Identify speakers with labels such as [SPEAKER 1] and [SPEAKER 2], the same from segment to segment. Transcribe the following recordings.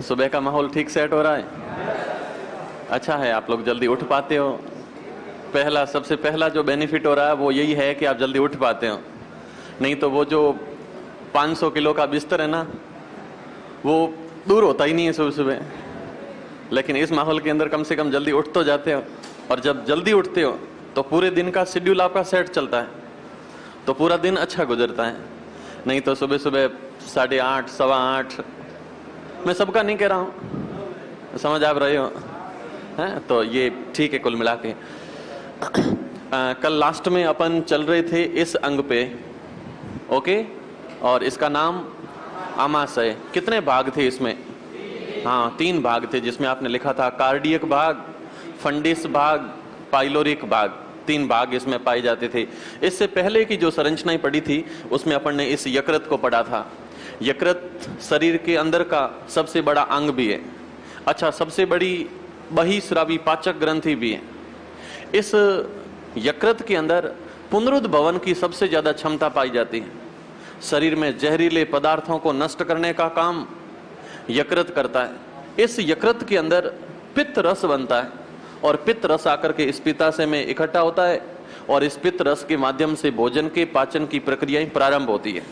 [SPEAKER 1] सुबह का माहौल ठीक सेट हो रहा है? अच्छा है, आप लोग जल्दी उठ पाते हो। सबसे पहला जो बेनिफिट हो रहा है वो यही है कि आप जल्दी उठ पाते हो। नहीं तो वो जो 500 किलो का बिस्तर है ना, वो दूर होता ही नहीं है सुबह सुबह। लेकिन इस माहौल के अंदर कम से कम जल्दी उठ तो जाते हो, और जब जल्दी उठते हो तो पूरे दिन का शेड्यूल आपका सेट चलता है, तो पूरा दिन अच्छा गुजरता है। नहीं तो सुबह सुबह 8:30, 8:15, मैं सबका नहीं कह रहा हूं, समझ आप रहे हो हैं? तो ये ठीक है कुल मिला के। कल लास्ट में अपन चल रहे थे इस अंग पे, ओके, और इसका नाम आमाशय। कितने भाग थे इसमें? हाँ, 3 भाग थे, जिसमें आपने लिखा था कार्डियक भाग, फंडिस भाग, पाइलोरिक भाग। 3 भाग इसमें पाए जाते थे। इससे पहले की जो संरचनाएं पढ़ी थी उसमें अपन ने इस यकृत को पढ़ा था। यकृत शरीर के अंदर का सबसे बड़ा अंग भी है। अच्छा, सबसे बड़ी बहिस्रावी पाचक ग्रंथि भी है। इस यकृत के अंदर पुनरुद्भवन की सबसे ज्यादा क्षमता पाई जाती है। शरीर में जहरीले पदार्थों को नष्ट करने का काम यकृत करता है। इस यकृत के अंदर पित्त रस बनता है, और पित्त रस आकर के इस पित्ताशय में इकट्ठा होता है, और इस पित्त रस के माध्यम से भोजन के पाचन की प्रक्रियाएं प्रारंभ होती है।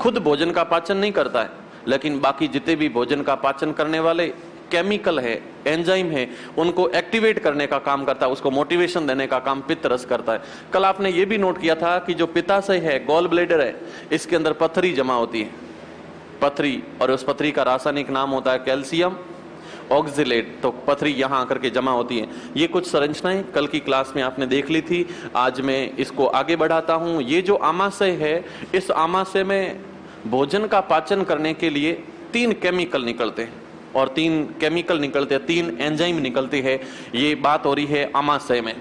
[SPEAKER 1] खुद भोजन का पाचन नहीं करता है, लेकिन बाकी जितने भी भोजन का पाचन करने वाले केमिकल है, एंजाइम है, उनको एक्टिवेट करने का काम करता है, उसको मोटिवेशन देने का काम पित्त रस करता है। कल आपने ये भी नोट किया था कि जो पित्ताशय है, गॉल ब्लेडर है, इसके अंदर पथरी जमा होती है, पथरी, और उस पथरी का रासायनिक नाम होता है कैल्शियम ऑक्सिलेट। तो पथरी यहां आकर के जमा होती है। ये कुछ संरचनाएं कल की क्लास में आपने देख ली थी। आज मैं इसको आगे बढ़ाता हूं। ये जो आमाशय है, इस आमाशय में भोजन का पाचन करने के लिए 3 केमिकल निकलते हैं, और 3 केमिकल निकलते हैं, 3 एंजाइम निकलते हैं। ये बात हो रही है आमाशय में।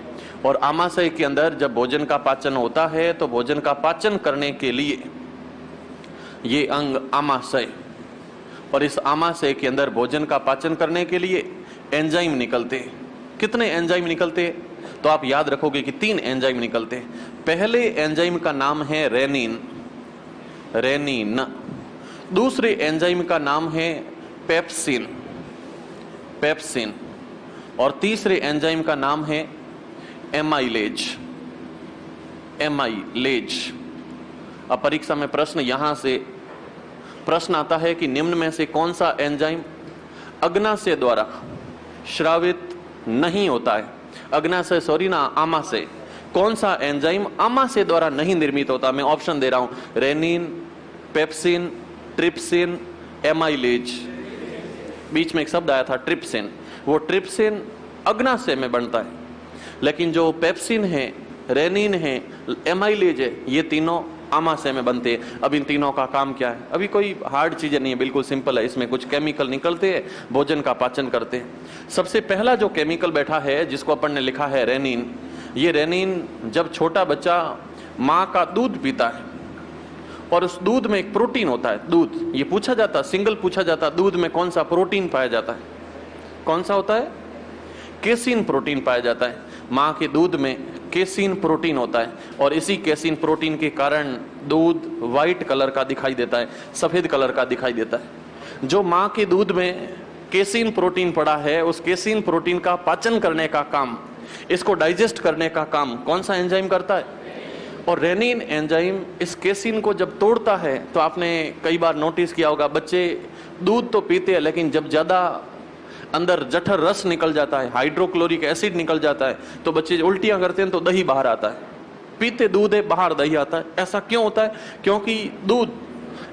[SPEAKER 1] और आमाशय के अंदर जब भोजन का पाचन होता है तो भोजन का पाचन करने के लिए ये अंग आमाशय, और इस आमाशय के अंदर भोजन का पाचन करने के लिए एंजाइम निकलते हैं। कितने एंजाइम निकलते हैं? तो आप याद रखोगे कि 3 एंजाइम निकलते हैं। पहले एंजाइम का नाम है रेनिन, रेनिन। दूसरे एंजाइम का नाम है पेप्सिन, पेप्सिन। और तीसरे एंजाइम का नाम है एमाइलेज, एमाइलेज। अब परीक्षा में प्रश्न यहां से प्रश्न आता है कि निम्न में से कौन सा एंजाइम अग्नाशय द्वारा श्रावित नहीं होता है? अग्नाशय, सॉरी ना, आमाशय। कौन सा एंजाइम आमाशय द्वारा नहीं निर्मित होता? मैं ऑप्शन दे रहा हूं, रेनिन, पेप्सिन, ट्रिप्सिन, एमाइलेज। बीच में एक शब्द आया था ट्रिप्सिन, वो ट्रिप्सिन अग्नाशय में बनता है, लेकिन जो पेप्सिन है, रेनिन है, एमाइलेज है, ये तीनों आमाशय में बनते हैं। अब इन तीनों का काम क्या है? अभी कोई हार्ड चीजें नहीं है, बिल्कुल सिंपल है। इसमें कुछ केमिकल निकलते हैं, भोजन का पाचन करते हैं। सबसे पहला जो केमिकल बैठा है, जिसको अपन ने लिखा है रेनिन। ये रेनिन, जब छोटा बच्चा माँ का दूध पीता है, और उस दूध में एक प्रोटीन होता है, दूध, ये पूछा जाता, सिंगल पूछा जाता, दूध में कौन सा प्रोटीन पाया जाता है? कौन सा होता है? केसिन प्रोटीन पाया जाता है। माँ के दूध में केसिन प्रोटीन होता है, और इसी केसिन प्रोटीन के कारण दूध व्हाइट कलर का दिखाई देता है, सफेद कलर का दिखाई देता है। जो माँ के दूध में केसिन प्रोटीन पड़ा है, उस केसिन प्रोटीन का पाचन करने का काम, इसको डाइजेस्ट करने का काम कौन सा एंजाइम करता है? और रेनिन एंजाइम इस केसिन को जब तोड़ता है, तो आपने कई बार नोटिस किया होगा, बच्चे दूध तो पीते हैं, लेकिन जब ज्यादा अंदर जठर रस निकल जाता है, हाइड्रोक्लोरिक एसिड निकल जाता है, तो बच्चे उल्टियां करते हैं, तो दही बाहर आता है। पीते दूध है, बाहर दही आता है। ऐसा क्यों होता है? क्योंकि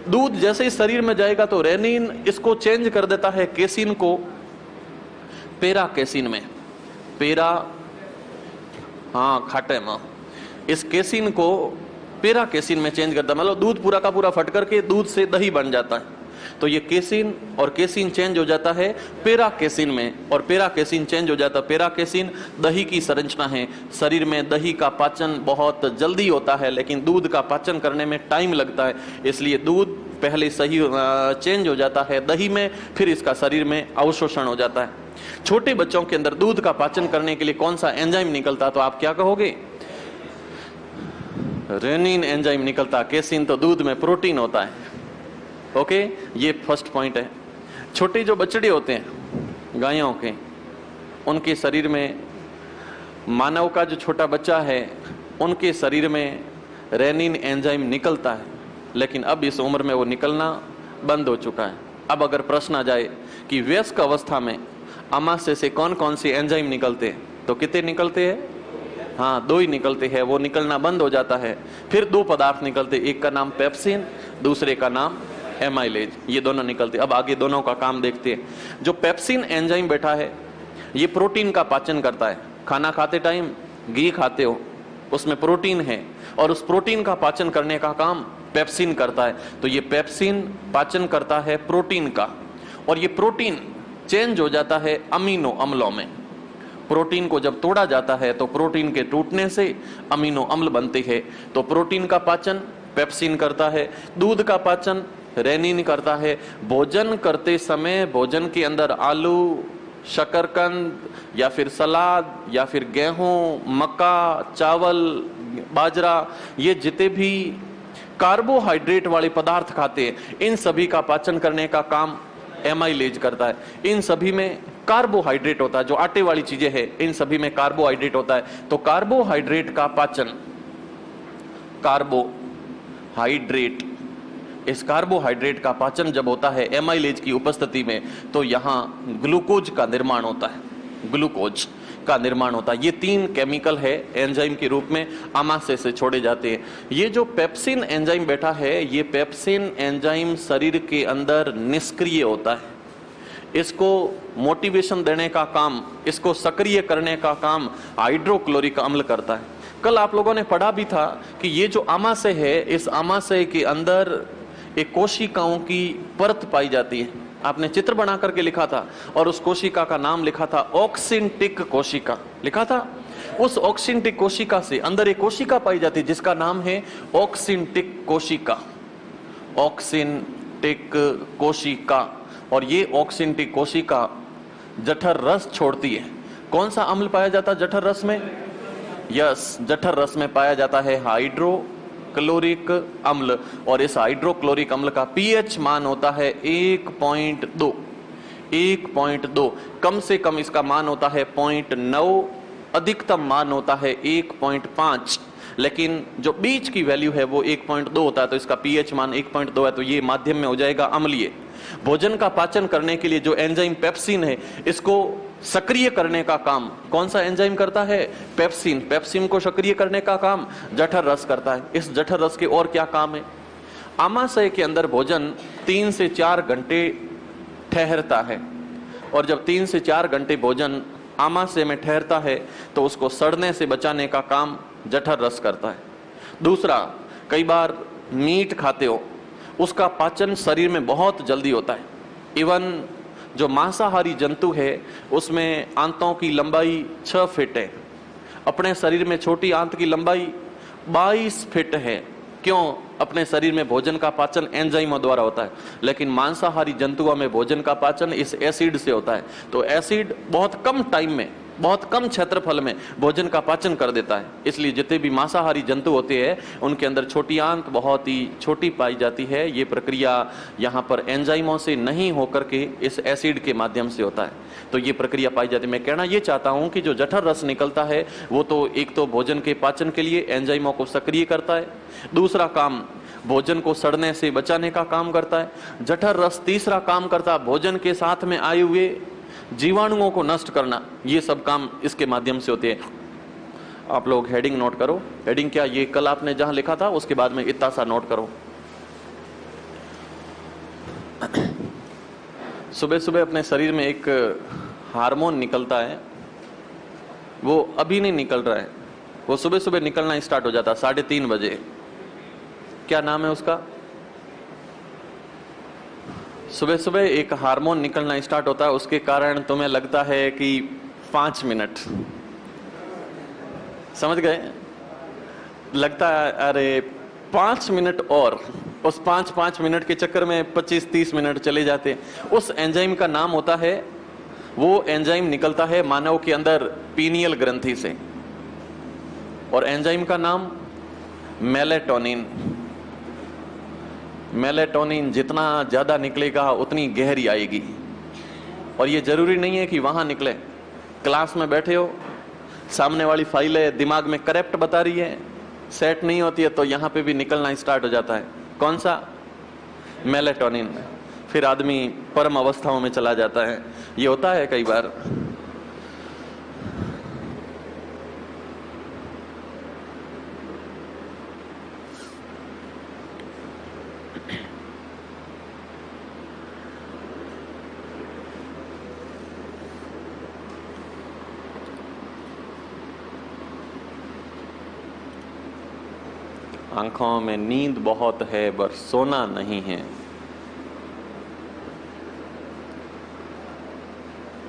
[SPEAKER 1] दूध जैसे ही शरीर में जाएगा तो रेनिन इसको चेंज कर देता है, केसिन को पेरा केसिन में, पेरा, हाँ, खाटे में, इस केसिन को पेरा केसिन में चेंज करता है। मतलब दूध पूरा का पूरा फट करके दूध से दही बन जाता है। तो ये केसिन और केसिन चेंज हो जाता है पेरा केसिन में, और पेरा केसिन चेंज हो जाता है। पेरा केसिन दही की संरचना है। शरीर में दही का पाचन बहुत जल्दी होता है, लेकिन दूध का पाचन करने में टाइम लगता है, इसलिए दूध पहले सही चेंज हो जाता है दही में, फिर इसका शरीर में अवशोषण हो जाता है। छोटे बच्चों के अंदर दूध का पाचन करने के लिए कौन सा एंजाइम निकलता? तो आप क्या कहोगे? रेनिन एंजाइम निकलता। केसिन तो दूध में प्रोटीन होता है, ओके, ये फर्स्ट पॉइंट है। छोटे जो बछड़े होते हैं गायों के, उनके शरीर में, मानव का जो छोटा बच्चा है उनके शरीर में रेनिन एंजाइम निकलता है, लेकिन अब इस उम्र में वो निकलना बंद हो चुका है। अब अगर प्रश्न आ जाए कि वयस्क अवस्था में आमाशय से कौन कौन सी एंजाइम निकलते हैं, तो कितने निकलते हैं? हाँ, 2 ही निकलते हैं, वो निकलना बंद हो जाता है। फिर 2 पदार्थ निकलते, एक का नाम पेप्सिन, दूसरे का नाम एमाइलेज, ये दोनों निकलते। अब आगे दोनों का काम देखते हैं। जो पेप्सिन एंजाइम बैठा है ये प्रोटीन का पाचन करता है। खाना खाते टाइम घी खाते हो, उसमें प्रोटीन है और उस प्रोटीन का पाचन करने का काम पेप्सिन करता है। तो ये पेप्सिन पाचन करता है प्रोटीन का, और ये प्रोटीन चेंज हो जाता है अमीनो अम्लों में। प्रोटीन को जब तोड़ा जाता है तो प्रोटीन के टूटने से अमीनो अम्ल बनते हैं। तो प्रोटीन का पाचन पेप्सिन करता है, दूध का पाचन रेनिन करता है। भोजन करते समय भोजन के अंदर आलू, शकरकंद या फिर सलाद या फिर गेहूं, मक्का, चावल, बाजरा, ये जितने भी कार्बोहाइड्रेट वाले पदार्थ खाते हैं, इन सभी का पाचन करने का काम एमाइलेज करता है। इन सभी में कार्बोहाइड्रेट होता है, जो आटे वाली चीजें हैं इन सभी में कार्बोहाइड्रेट होता है। तो कार्बोहाइड्रेट का पाचन, कार्बोहाइड्रेट, इस कार्बोहाइड्रेट का पाचन जब होता है एमाइलेज की उपस्थिति में, तो यहां ग्लूकोज का निर्माण होता है, ग्लूकोज का निर्माण होता है। ये 3 केमिकल है एंजाइम के रूप में आमाशय से छोड़े जाते हैं। ये जो पेप्सिन एंजाइम बैठा है, ये पेप्सिन एंजाइम शरीर के अंदर निष्क्रिय होता है। इसको मोटिवेशन देने का काम, इसको सक्रिय करने का काम हाइड्रोक्लोरिक अम्ल करता है। कल आप लोगों ने पढ़ा भी था कि ये जो आमाशय है, इस आमाशय के अंदर एक कोशिकाओं की परत पाई जाती है। आपने चित्र बना करके लिखा था और उस कोशिका का नाम लिखा था ऑक्सिनटिक कोशिका, लिखा था। उस ऑक्सिनटिक कोशिका से अंदर एक कोशिका पाई जाती है जिसका नाम है ऑक्सिनटिक कोशिका, ऑक्सिनटिक कोशिका। और ये ऑक्सिनटिक कोशिका जठर रस छोड़ती है। कौन सा अम्ल पाया जाता है जठर रस में? यस, जठर रस में पाया जाता है हाइड्रोक्लोरिक अम्ल, और इस हाइड्रोक्लोरिक अम्ल का पीएच मान होता है 1.2, 1.2। कम से कम इसका मान होता है 0.9, अधिकतम मान होता है 1.5, लेकिन जो बीच की वैल्यू है वो 1.2 होता है। तो इसका पीएच मान 1.2 है, तो ये माध्यम में हो जाएगा अम्लीय। भोजन का पाचन करने के लिए जो एंजाइम पेप्सिन है, इसको सक्रिय करने का काम कौन सा एंजाइम करता है? पेप्सिन। पेप्सिन को सक्रिय करने का काम जठर रस करता है। इस जठर रस के और क्या काम है? आमाशय के अंदर भोजन 3 से 4 घंटे ठहरता है, और जब 3 से 4 घंटे भोजन आमाशय में ठहरता है तो उसको सड़ने से बचाने का काम जठर रस करता है। दूसरा, कई बार मीट खाते हो, उसका पाचन शरीर में बहुत जल्दी होता है। इवन जो मांसाहारी जंतु है उसमें आंतों की लंबाई 6 फीट है, अपने शरीर में छोटी आंत की लंबाई 22 फीट है। क्यों? अपने शरीर में भोजन का पाचन एंजाइमों द्वारा होता है, लेकिन मांसाहारी जंतुओं में भोजन का पाचन इस एसिड से होता है। तो एसिड बहुत कम टाइम में, बहुत कम क्षेत्रफल में भोजन का पाचन कर देता है। इसलिए जितने भी मांसाहारी जंतु होते हैं उनके अंदर छोटी आंत बहुत ही छोटी पाई जाती है। ये प्रक्रिया यहाँ पर एंजाइमों से नहीं होकर के इस एसिड के माध्यम से होता है, तो ये प्रक्रिया पाई जाती है। मैं कहना ये चाहता हूँ कि जो जठर रस निकलता है वो तो एक तो भोजन के पाचन के लिए एंजाइमों को सक्रिय करता है, दूसरा काम भोजन को सड़ने से बचाने का काम करता है। जठर रस तीसरा काम करता है भोजन के साथ में आए हुए जीवाणुओं को नष्ट करना। ये सब काम इसके माध्यम से होते हैं। आप लोग हेडिंग नोट करो। हेडिंग क्या? ये कल आपने जहां लिखा था उसके बाद में इतना सा नोट करो। सुबह सुबह अपने शरीर में एक हार्मोन निकलता है, वो अभी नहीं निकल रहा है, वो सुबह सुबह निकलना स्टार्ट हो जाता है 3:30 बजे। क्या नाम है उसका? सुबह सुबह एक हार्मोन निकलना स्टार्ट होता है, उसके कारण तुम्हें लगता है कि 5 मिनट, समझ गए? लगता है अरे 5 मिनट, और उस 5 मिनट के चक्कर में 25-30 मिनट चले जाते। उस एंजाइम का नाम होता है, वो एंजाइम निकलता है मानव के अंदर पीनियल ग्रंथि से, और एंजाइम का नाम मेलेटोनिन। मेलेटोनिन जितना ज्यादा निकलेगा उतनी गहरी आएगी। और ये जरूरी नहीं है कि वहां निकले। क्लास में बैठे हो, सामने वाली फाइल है दिमाग में करेक्ट बता रही है, सेट नहीं होती है, तो यहां पे भी निकलना स्टार्ट हो जाता है। कौन सा? मेलेटोनिन। फिर आदमी परम अवस्थाओं में चला जाता है। ये होता है कई बार। आंखों में नींद बहुत है पर सोना नहीं है।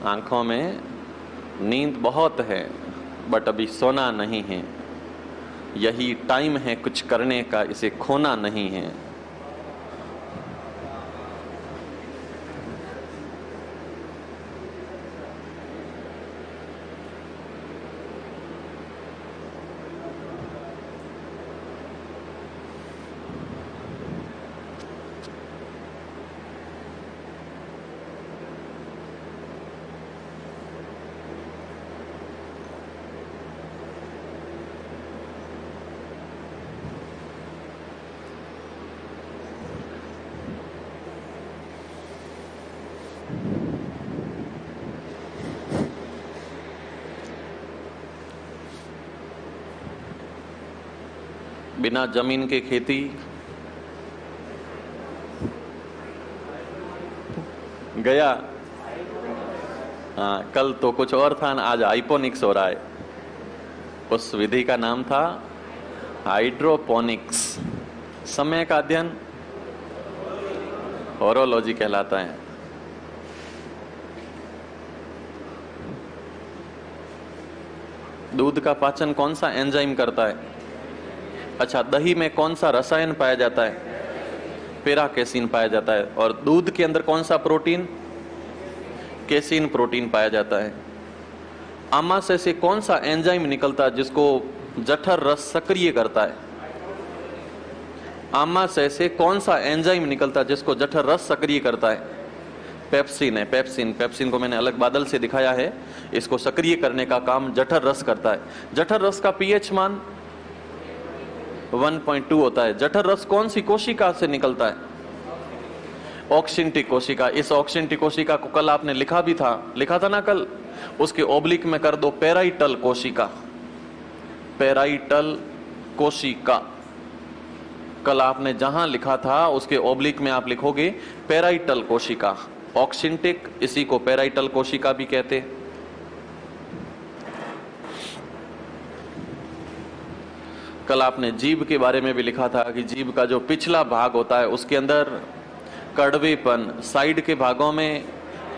[SPEAKER 1] आंखों में नींद बहुत है बट अभी सोना नहीं है। यही टाइम है कुछ करने का, इसे खोना नहीं है। बिना जमीन के खेती गया। हाँ, कल तो कुछ और था ना, आज हाइपोनिक्स हो रहा है। उस विधि का नाम था हाइड्रोपोनिक्स। समय का अध्ययन होरोलॉजी कहलाता है। दूध का पाचन कौन सा एंजाइम करता है? अच्छा, दही में कौन सा रसायन पाया जाता है? पेराकेसिन पाया जाता है। और दूध के अंदर कौन सा प्रोटीन? केसिन प्रोटीन पाया जाता है। आमाशय से कौन सा एंजाइम निकलता है जिसको जठर रस सक्रिय करता है? आमाशय से कौन सा एंजाइम निकलता है जिसको जठर रस सक्रिय करता है? पेप्सिन है। पेप्सिन को मैंने अलग बादल से दिखाया है। इसको सक्रिय करने का काम जठर रस करता है। जठर रस का पीएच मान 1.2 होता है। जठर रस कौन सी कोशिका से निकलता है? ऑक्सिंटिक कोशिका। इस ऑक्सिंटिक कोशिका को कल आपने लिखा था ना कल, उसके ओब्लिक में कर दो पेराइटल कोशिका। पेराइटल कोशिका कल आपने जहां लिखा था उसके ओब्लिक में आप लिखोगे पेराइटल कोशिका। ऑक्सिंटिक, इसी को पेराइटल कोशिका भी कहते। कल आपने जीभ के बारे में भी लिखा था कि जीभ का जो पिछला भाग होता है उसके अंदर कड़वेपन, साइड के भागों में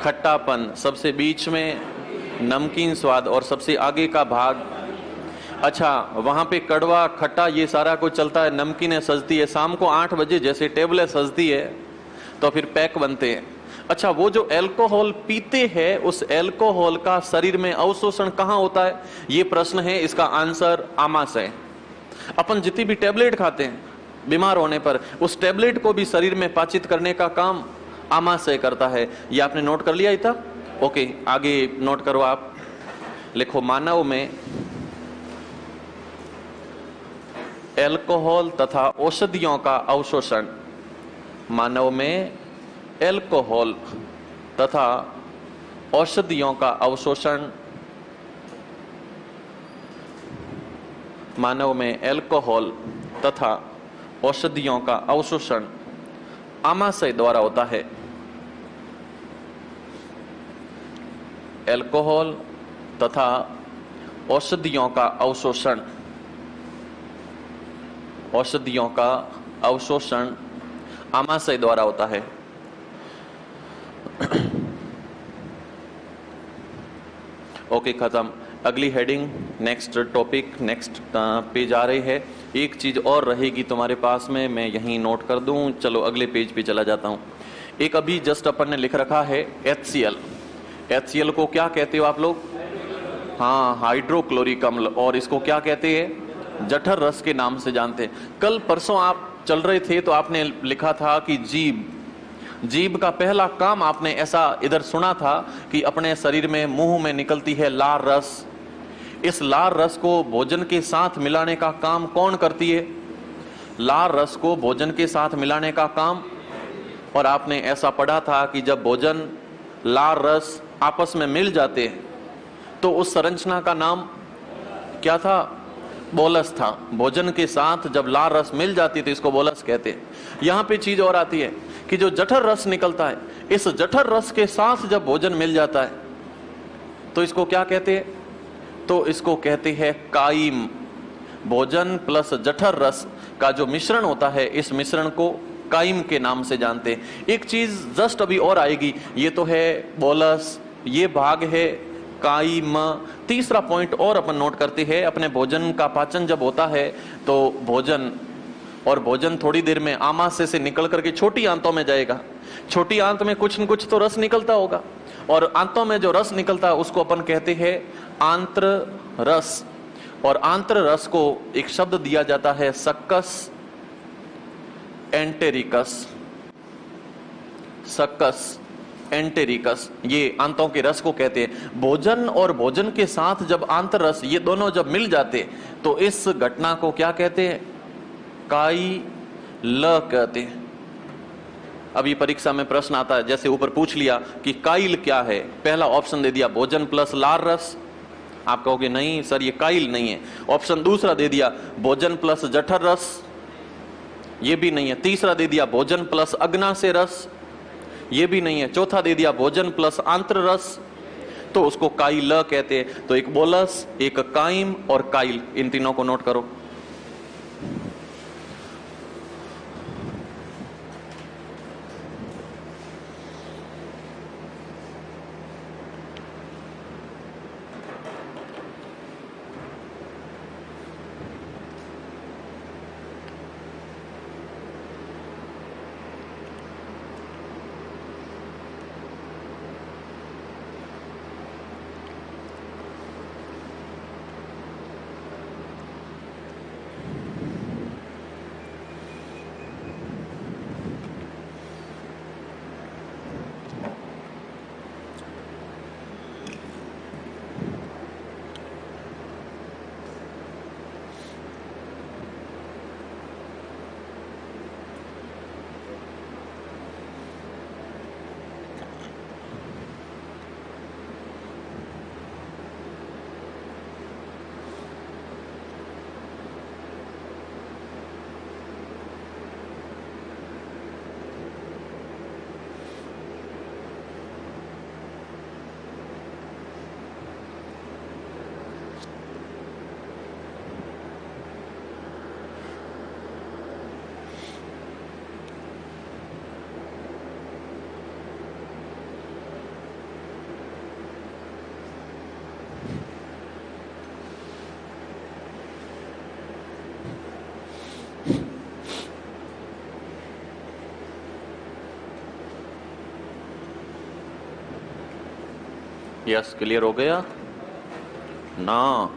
[SPEAKER 1] खट्टापन, सबसे बीच में नमकीन स्वाद और सबसे आगे का भाग, अच्छा वहां पे कड़वा खट्टा ये सारा कुछ चलता है। नमकीनें सजती है शाम को 8 बजे, जैसे टेबलें सजती है तो फिर पैक बनते हैं। अच्छा, वो जो अल्कोहल पीते हैं उस अल्कोहल का शरीर में अवशोषण कहां होता है? ये प्रश्न है, इसका आंसर आमाशय। अपन जितनी भी टेबलेट खाते हैं बीमार होने पर, उस टेबलेट को भी शरीर में पाचित करने का काम आमाशय करता है। ये आपने नोट कर लिया था? ओके, आगे नोट करो आप। लिखो, मानव में अल्कोहल तथा औषधियों का अवशोषण। मानव में अल्कोहल तथा औषधियों का अवशोषण। मानव में अल्कोहल तथा औषधियों का अवशोषण आमाशय द्वारा होता है। अल्कोहल तथा औषधियों का अवशोषण, औषधियों का अवशोषण आमाशय द्वारा होता है। ओके, खत्म। अगली heading, next topic, next page आ रही है। एक चीज और रहेगी तुम्हारे पास में, मैं यहीं नोट कर दूं। चलो अगले पेज पे चला जाता हूं। एक अभी जस्ट अपन ने लिख रखा है HCl। HCl को क्या कहते हो आप लोग? हाँ, हाइड्रोक्लोरिक अम्ल। और इसको क्या कहते हैं? जठर रस के नाम से जानते हैं। कल परसों आप चल रहे थे तो आपने लिखा था कि जीभ का पहला काम आपने ऐसा इधर सुना था कि अपने शरीर में मुंह में निकलती है लार रस। इस लार रस को भोजन के साथ मिलाने का काम कौन करती है? लार रस को भोजन के साथ मिलाने का काम। और आपने ऐसा पढ़ा था कि जब भोजन लार रस आपस में मिल जाते तो उस संरचना का नाम क्या था? बोलस था। भोजन के साथ जब लार रस मिल जाती तो इसको बोलस कहते हैं। यहां पे चीज और आती है कि जो जठर रस निकलता है, इस जठर रस के साथ जब भोजन मिल जाता है तो इसको क्या कहते हैं? तो इसको कहते हैं काइम। भोजन प्लस जठर रस का जो मिश्रण होता है, इस मिश्रण को काइम के नाम से जानते हैं। एक चीज जस्ट अभी और आएगी, ये तो है बोलस, ये भाग है काइम। तीसरा पॉइंट और अपन नोट करते हैं, अपने भोजन का पाचन जब होता है तो भोजन थोड़ी देर में आमाशय से निकल करके छोटी आंतों में जाएगा। छोटी आंत में कुछ न कुछ तो रस निकलता होगा, और आंतों में जो रस निकलता है उसको अपन कहते हैं आंत्र रस। और आंत्र रस को एक शब्द दिया जाता है सक्कस एंटेरिकस। सक्कस एंटेरिकस, ये आंतों के रस को कहते हैं। भोजन और भोजन के साथ जब आंतर रस ये दोनों जब मिल जाते तो इस घटना को क्या कहते हैं? काइल कहते हैं। अभी परीक्षा में प्रश्न आता है, जैसे ऊपर पूछ लिया कि काइल क्या है, पहला ऑप्शन दे दिया भोजन प्लस लार रस, आप कहोगे नहीं सर ये काइल नहीं है। ऑप्शन दूसरा दे दिया भोजन प्लस जठर रस, ये भी नहीं है। तीसरा दे दिया भोजन प्लस अग्नाशय रस, ये भी नहीं है। चौथा दे दिया भोजन प्लस आंत्र रस, तो उसको काइल कहते हैं। तो एक बोलस, एक काइम और काइल, इन तीनों को नोट करो। यस, क्लियर हो गया ना?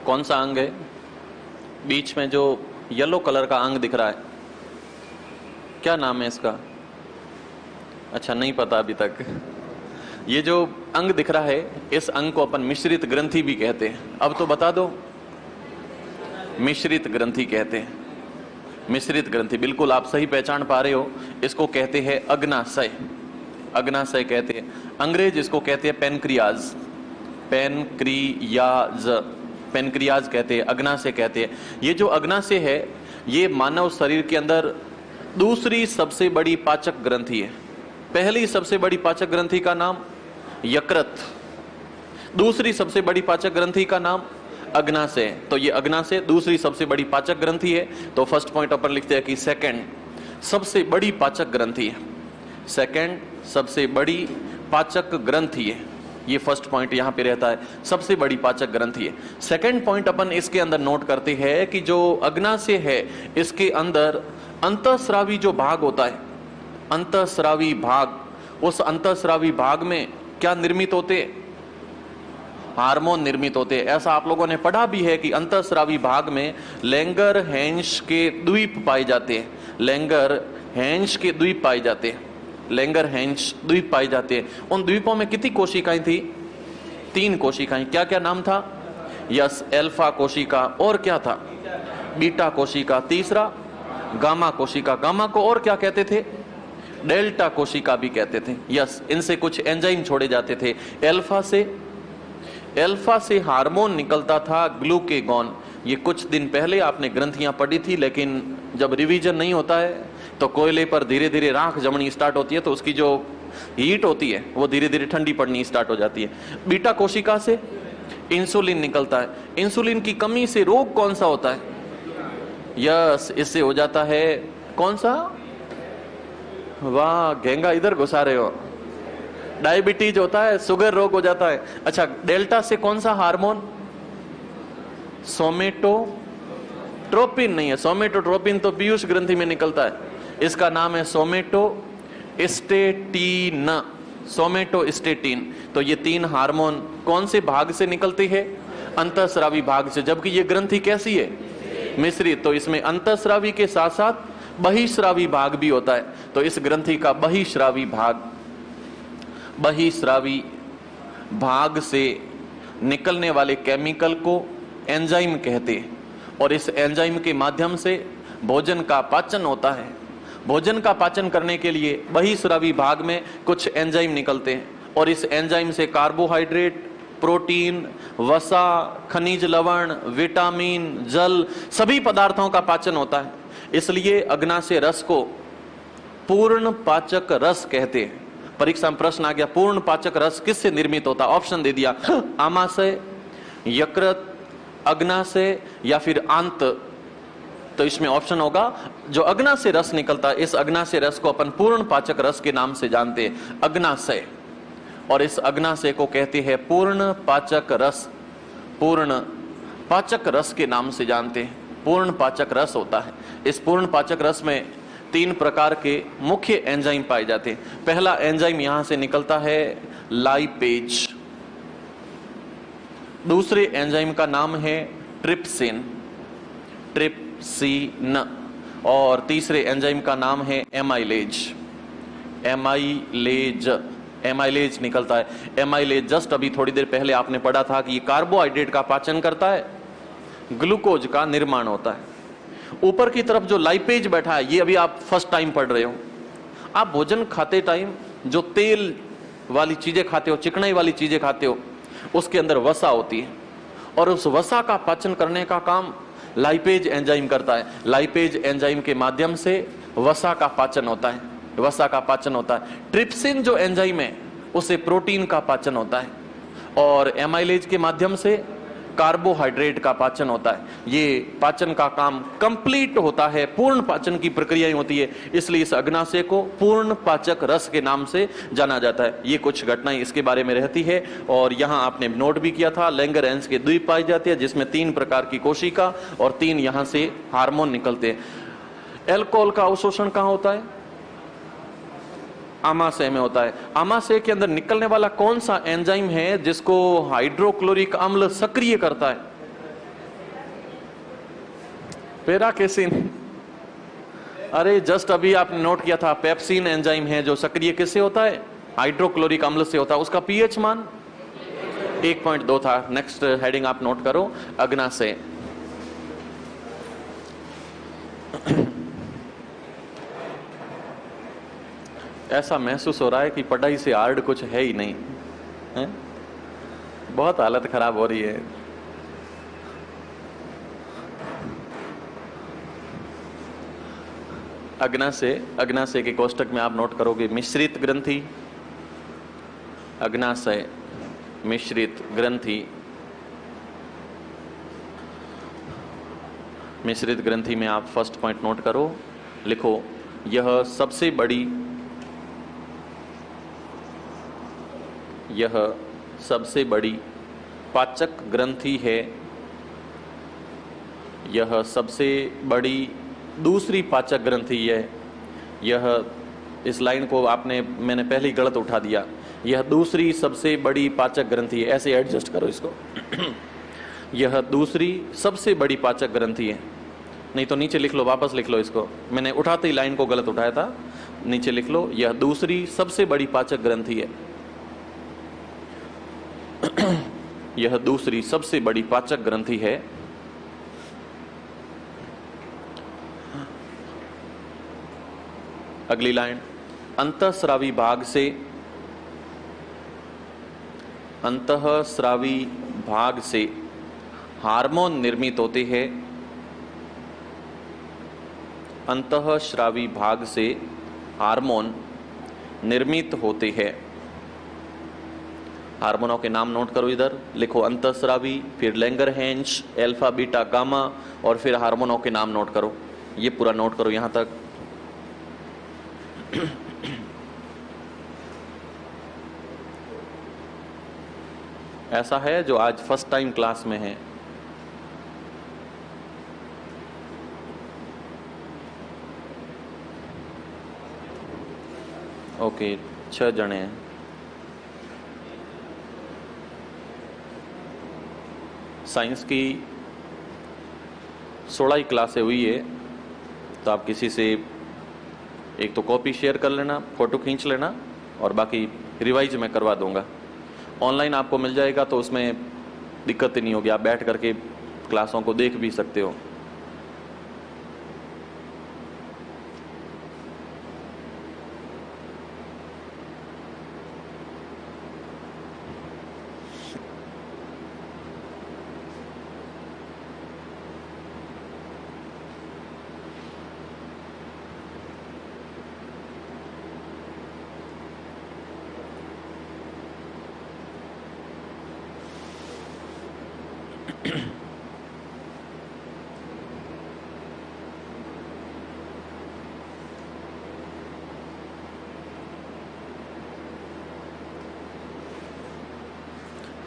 [SPEAKER 1] कौन सा अंग है बीच में जो येलो कलर का अंग दिख रहा है? क्या नाम है इसका? अच्छा, नहीं पता अभी तक। ये जो अंग दिख रहा है, इस अंग को अपन मिश्रित ग्रंथि भी कहते हैं। अब तो बता दो। मिश्रित ग्रंथि कहते हैं। मिश्रित ग्रंथि, बिल्कुल आप सही पहचान पा रहे हो। इसको कहते हैं अग्नाशय। अग्नाशय कहते हैं। अंग्रेज इसको कहते हैं पेनक्रियाज। पेनक्रियाज कहते हैं, अग्नाशय कहते हैं। ये जो अग्नाशय है, ये मानव शरीर के अंदर दूसरी सबसे बड़ी पाचक ग्रंथि है। पहली सबसे बड़ी पाचक ग्रंथि का नाम यकृत। दूसरी सबसे बड़ी पाचक ग्रंथि का नाम अग्नाशय। तो ये अग्नाशय दूसरी सबसे बड़ी पाचक ग्रंथि है। तो फर्स्ट पॉइंट अपन लिखते हैं कि सेकंड सबसे बड़ी पाचक ग्रंथि है, सेकंड सबसे बड़ी पाचक ग्रंथि है। ये फर्स्ट पॉइंट यहां पे रहता है, सबसे बड़ी पाचक ग्रंथि है। सेकंड पॉइंट अपन इसके अंदर नोट करते हैं कि जो अग्नाशय है इसके अंदर अंतःस्रावी जो भाग होता है, अंतःस्रावी भाग, उस अंतःस्रावी भाग में क्या निर्मित होते हैं? हार्मोन निर्मित होते हैं। ऐसा आप लोगों ने पढ़ा भी है कि अंतःस्रावी भाग में लैंगर-हैंस के द्वीप पाए जाते हैं, लैंगर-हैंस के द्वीप पाए जाते हैं, लैंगर-हैंस द्वीप पाए जाते हैं। उन द्वीपों में कितनी कोशिकाएं थी? 3 कोशिकाएं। क्या क्या नाम था? यस, अल्फा कोशिका, और क्या था? बीटा कोशिका, तीसरा गामा कोशिका। गामा को और क्या कहते थे? डेल्टा कोशिका भी कहते थे। यस, इनसे कुछ एंजाइम छोड़े जाते थे। अल्फा से हार्मोन निकलता था ग्लूकेगॉन। ये कुछ दिन पहले आपने ग्रंथियां पढ़ी थी, लेकिन जब रिवीजन नहीं होता है तो कोयले पर धीरे धीरे राख जमनी स्टार्ट होती है, तो उसकी जो हीट होती है वो धीरे धीरे ठंडी पड़नी स्टार्ट हो जाती है। बीटा कोशिका से इंसुलिन निकलता है। इंसुलिन की कमी से रोग कौन सा होता है? यस, इससे हो जाता है कौन सा? वाह, घेंगा इधर घुसा रहे हो। डायबिटीज होता है, शुगर रोग हो जाता है। अच्छा, डेल्टा से कौन सा हार्मोन? सोमेटोट्रोपिन नहीं है, सोमेटोट्रोपिन तो पीयूष ग्रंथि में निकलता है, इसका नाम है सोमेटोस्टेटिन, सोमेटोस्टेटिन। तो ये 3 हार्मोन कौन से भाग से निकलते हैं? अंतःस्रावी भाग से। जबकि ये ग्रंथि कैसी है? मिश्रित। तो इसमें अंतःस्रावी के साथ साथ बहिस्रावी भाग भी होता है। तो इस ग्रंथि का बहिस्रावी भाग से निकलने वाले केमिकल को एंजाइम कहते हैं, और इस एंजाइम के माध्यम से भोजन का पाचन होता है। भोजन का पाचन करने के लिए बहिस्रावी भाग में कुछ एंजाइम निकलते हैं, और इस एंजाइम से कार्बोहाइड्रेट, प्रोटीन, वसा, खनिज लवण, विटामिन, जल, सभी पदार्थों का पाचन होता है। इसलिए अग्नाशय रस को पूर्ण पाचक रस कहते हैं। परीक्षा में प्रश्न आ गया, पूर्ण पाचक रस किससे निर्मित होता? ऑप्शन दे दिया, आमाशय, यकृत, अग्नाशय या फिर आंत। तो इसमें ऑप्शन होगा जो अग्नाशय रस निकलता है, इस अग्नाशय रस को अपन पूर्ण पाचक रस के नाम से जानते हैं, अग्नाशय। और इस अग्नाशय को कहते हैं पूर्ण पाचक रस, पूर्ण पाचक रस के नाम से जानते हैं, पूर्ण पाचक रस होता है। इस पूर्ण पाचक रस में 3 प्रकार के मुख्य एंजाइम पाए जाते हैं। पहला एंजाइम यहां से निकलता है लाइपेज, दूसरे एंजाइम का नाम है ट्रिप्सिन, ट्रिप्सिन, और तीसरे एंजाइम का नाम है एमाइलेज, एमाइलेज, एमाइलेज निकलता है। एमाइलेज जस्ट अभी थोड़ी देर पहले आपने पढ़ा था कि ये कार्बोहाइड्रेट का पाचन करता है, ग्लूकोज का निर्माण होता है। ऊपर की तरफ जो लाइपेज बैठा है, ये अभी आप फर्स्ट टाइम पढ़ रहे हो। आप भोजन खाते टाइम जो तेल वाली चीजें खाते हो, चिकनाई वाली चीजें खाते हो, उसके अंदर वसा होती है, और उस वसा का पाचन करने का काम लाइपेज एंजाइम करता है। लाइपेज एंजाइम के माध्यम से वसा का पाचन होता है, वसा का पाचन होता है। ट्रिप्सिन जो एंजाइम है उसे प्रोटीन का पाचन होता है, और एमाइलेज के माध्यम से कार्बोहाइड्रेट का पाचन होता है। ये पाचन का काम कंप्लीट होता है, पूर्ण पाचन की प्रक्रिया होती है, इसलिए इस अग्नाशय को पूर्ण पाचक रस के नाम से जाना जाता है। ये कुछ घटनाएं इसके बारे में रहती है, और यहाँ आपने नोट भी किया था, लैंगर-हैंस के द्वीप पाई जाती है, जिसमें 3 प्रकार की कोशिका और 3 यहाँ से हार्मोन निकलते हैं। एल्कोहल का अवशोषण कहाँ होता है? आमाशय में होता है। आमाशय के अंदर निकलने वाला कौन सा एंजाइम है जिसको हाइड्रोक्लोरिक अम्ल सक्रिय करता है? पैराकेसिन। अरे जस्ट अभी आपने नोट किया था, पेप्सिन एंजाइम है जो सक्रिय किससे होता है? हाइड्रोक्लोरिक अम्ल से होता है। उसका पीएच मान 1.2 था। नेक्स्ट हेडिंग आप नोट करो, अग्नाशय। ऐसा महसूस हो रहा है कि पढ़ाई से हार्ड कुछ है ही नहीं है? बहुत हालत खराब हो रही है। अग्नाशय, अग्नाशय के कोष्टक में आप नोट करोगे मिश्रित ग्रंथि, अग्नाशय मिश्रित ग्रंथि, मिश्रित ग्रंथि में आप फर्स्ट पॉइंट नोट करो, लिखो यह सबसे बड़ी, यह सबसे बड़ी पाचक ग्रंथि है, यह सबसे बड़ी दूसरी पाचक ग्रंथि है। यह, इस लाइन को मैंने पहले ही गलत उठा दिया, यह दूसरी सबसे बड़ी पाचक ग्रंथि है, ऐसे एडजस्ट करो इसको। यह दूसरी सबसे बड़ी पाचक ग्रंथि है, नहीं तो नीचे लिख लो, वापस लिख लो इसको, मैंने उठाते ही लाइन को गलत उठाया था, नीचे लिख लो यह दूसरी सबसे बड़ी पाचक ग्रंथि है। यह दूसरी सबसे बड़ी पाचक ग्रंथि है। अगली लाइन, अंतःस्रावी भाग से, अंतःस्रावी भाग से हार्मोन निर्मित होते हैं, अंतःस्रावी भाग से हार्मोन निर्मित होते हैं। हार्मोनों के नाम नोट करो, इधर लिखो अंतःस्रावी, फिर लैंगरहैंज, अल्फा बीटा गामा, और फिर हार्मोनों के नाम नोट करो। ये पूरा नोट करो यहां तक। ऐसा है जो आज फर्स्ट टाइम क्लास में है, ओके 6 जने हैं। साइंस की 16 क्लासें हुई है, तो आप किसी से एक तो कॉपी शेयर कर लेना, फोटो खींच लेना, और बाकी रिवाइज मैं करवा दूंगा। ऑनलाइन आपको मिल जाएगा तो उसमें दिक्कत ही नहीं होगी, आप बैठ करके क्लासों को देख भी सकते हो।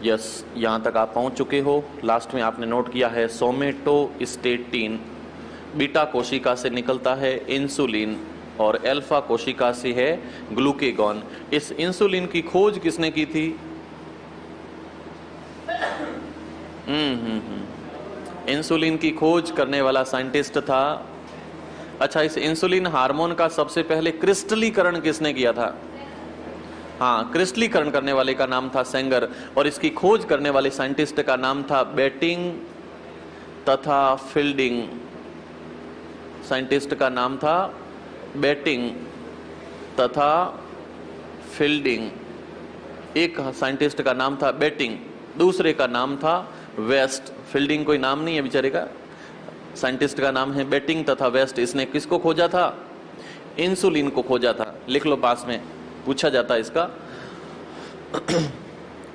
[SPEAKER 1] यस, यहाँ तक आप पहुँच चुके हो। लास्ट में आपने नोट किया है सोमेटोस्टेटिन बीटा कोशिका से निकलता है इंसुलिन, और अल्फा कोशिका से है ग्लूकेगॉन। इस इंसुलिन की खोज किसने की थी? इंसुलिन की खोज करने वाला साइंटिस्ट था। अच्छा, इस इंसुलिन हार्मोन का सबसे पहले क्रिस्टलीकरण किसने किया था? हाँ, क्रिस्टलीकरण करने वाले का नाम था सेंगर, और इसकी खोज करने वाले साइंटिस्ट का नाम था बेटिंग तथा फील्डिंग। साइंटिस्ट का नाम था बेटिंग तथा फील्डिंग। एक साइंटिस्ट का नाम था बेटिंग, दूसरे का नाम था वेस्ट। फील्डिंग कोई नाम नहीं है बेचारे का, साइंटिस्ट का नाम है बेटिंग तथा वेस्ट। इसने किसको खोजा था? इंसुलिन को खोजा था। लिख लो, पास में पूछा जाता है इसका।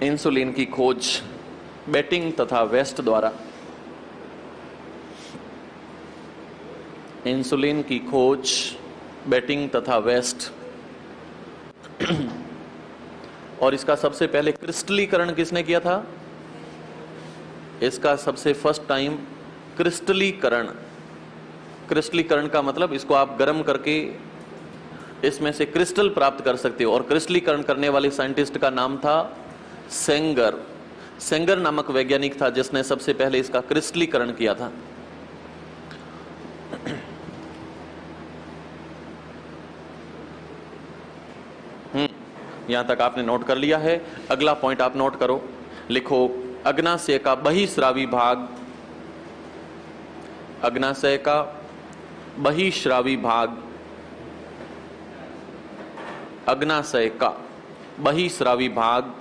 [SPEAKER 1] इंसुलिन की खोज बेटिंग तथा वेस्ट द्वारा, इंसुलिन की खोज बेटिंग तथा वेस्ट। और इसका सबसे पहले क्रिस्टलीकरण किसने किया था? इसका सबसे फर्स्ट टाइम क्रिस्टलीकरण, क्रिस्टलीकरण का मतलब इसको आप गर्म करके इसमें से क्रिस्टल प्राप्त कर सकते हो, और क्रिस्टलीकरण करने वाले साइंटिस्ट का नाम था सेंगर। सेंगर नामक वैज्ञानिक था जिसने सबसे पहले इसका क्रिस्टलीकरण किया था। यहां तक आपने नोट कर लिया है। अगला पॉइंट आप नोट करो, लिखो अग्नाशय का बहिस्रावी भाग, अग्नाशय का बहिस्रावी भाग, अग्नाशय का बहिस्रावी भाग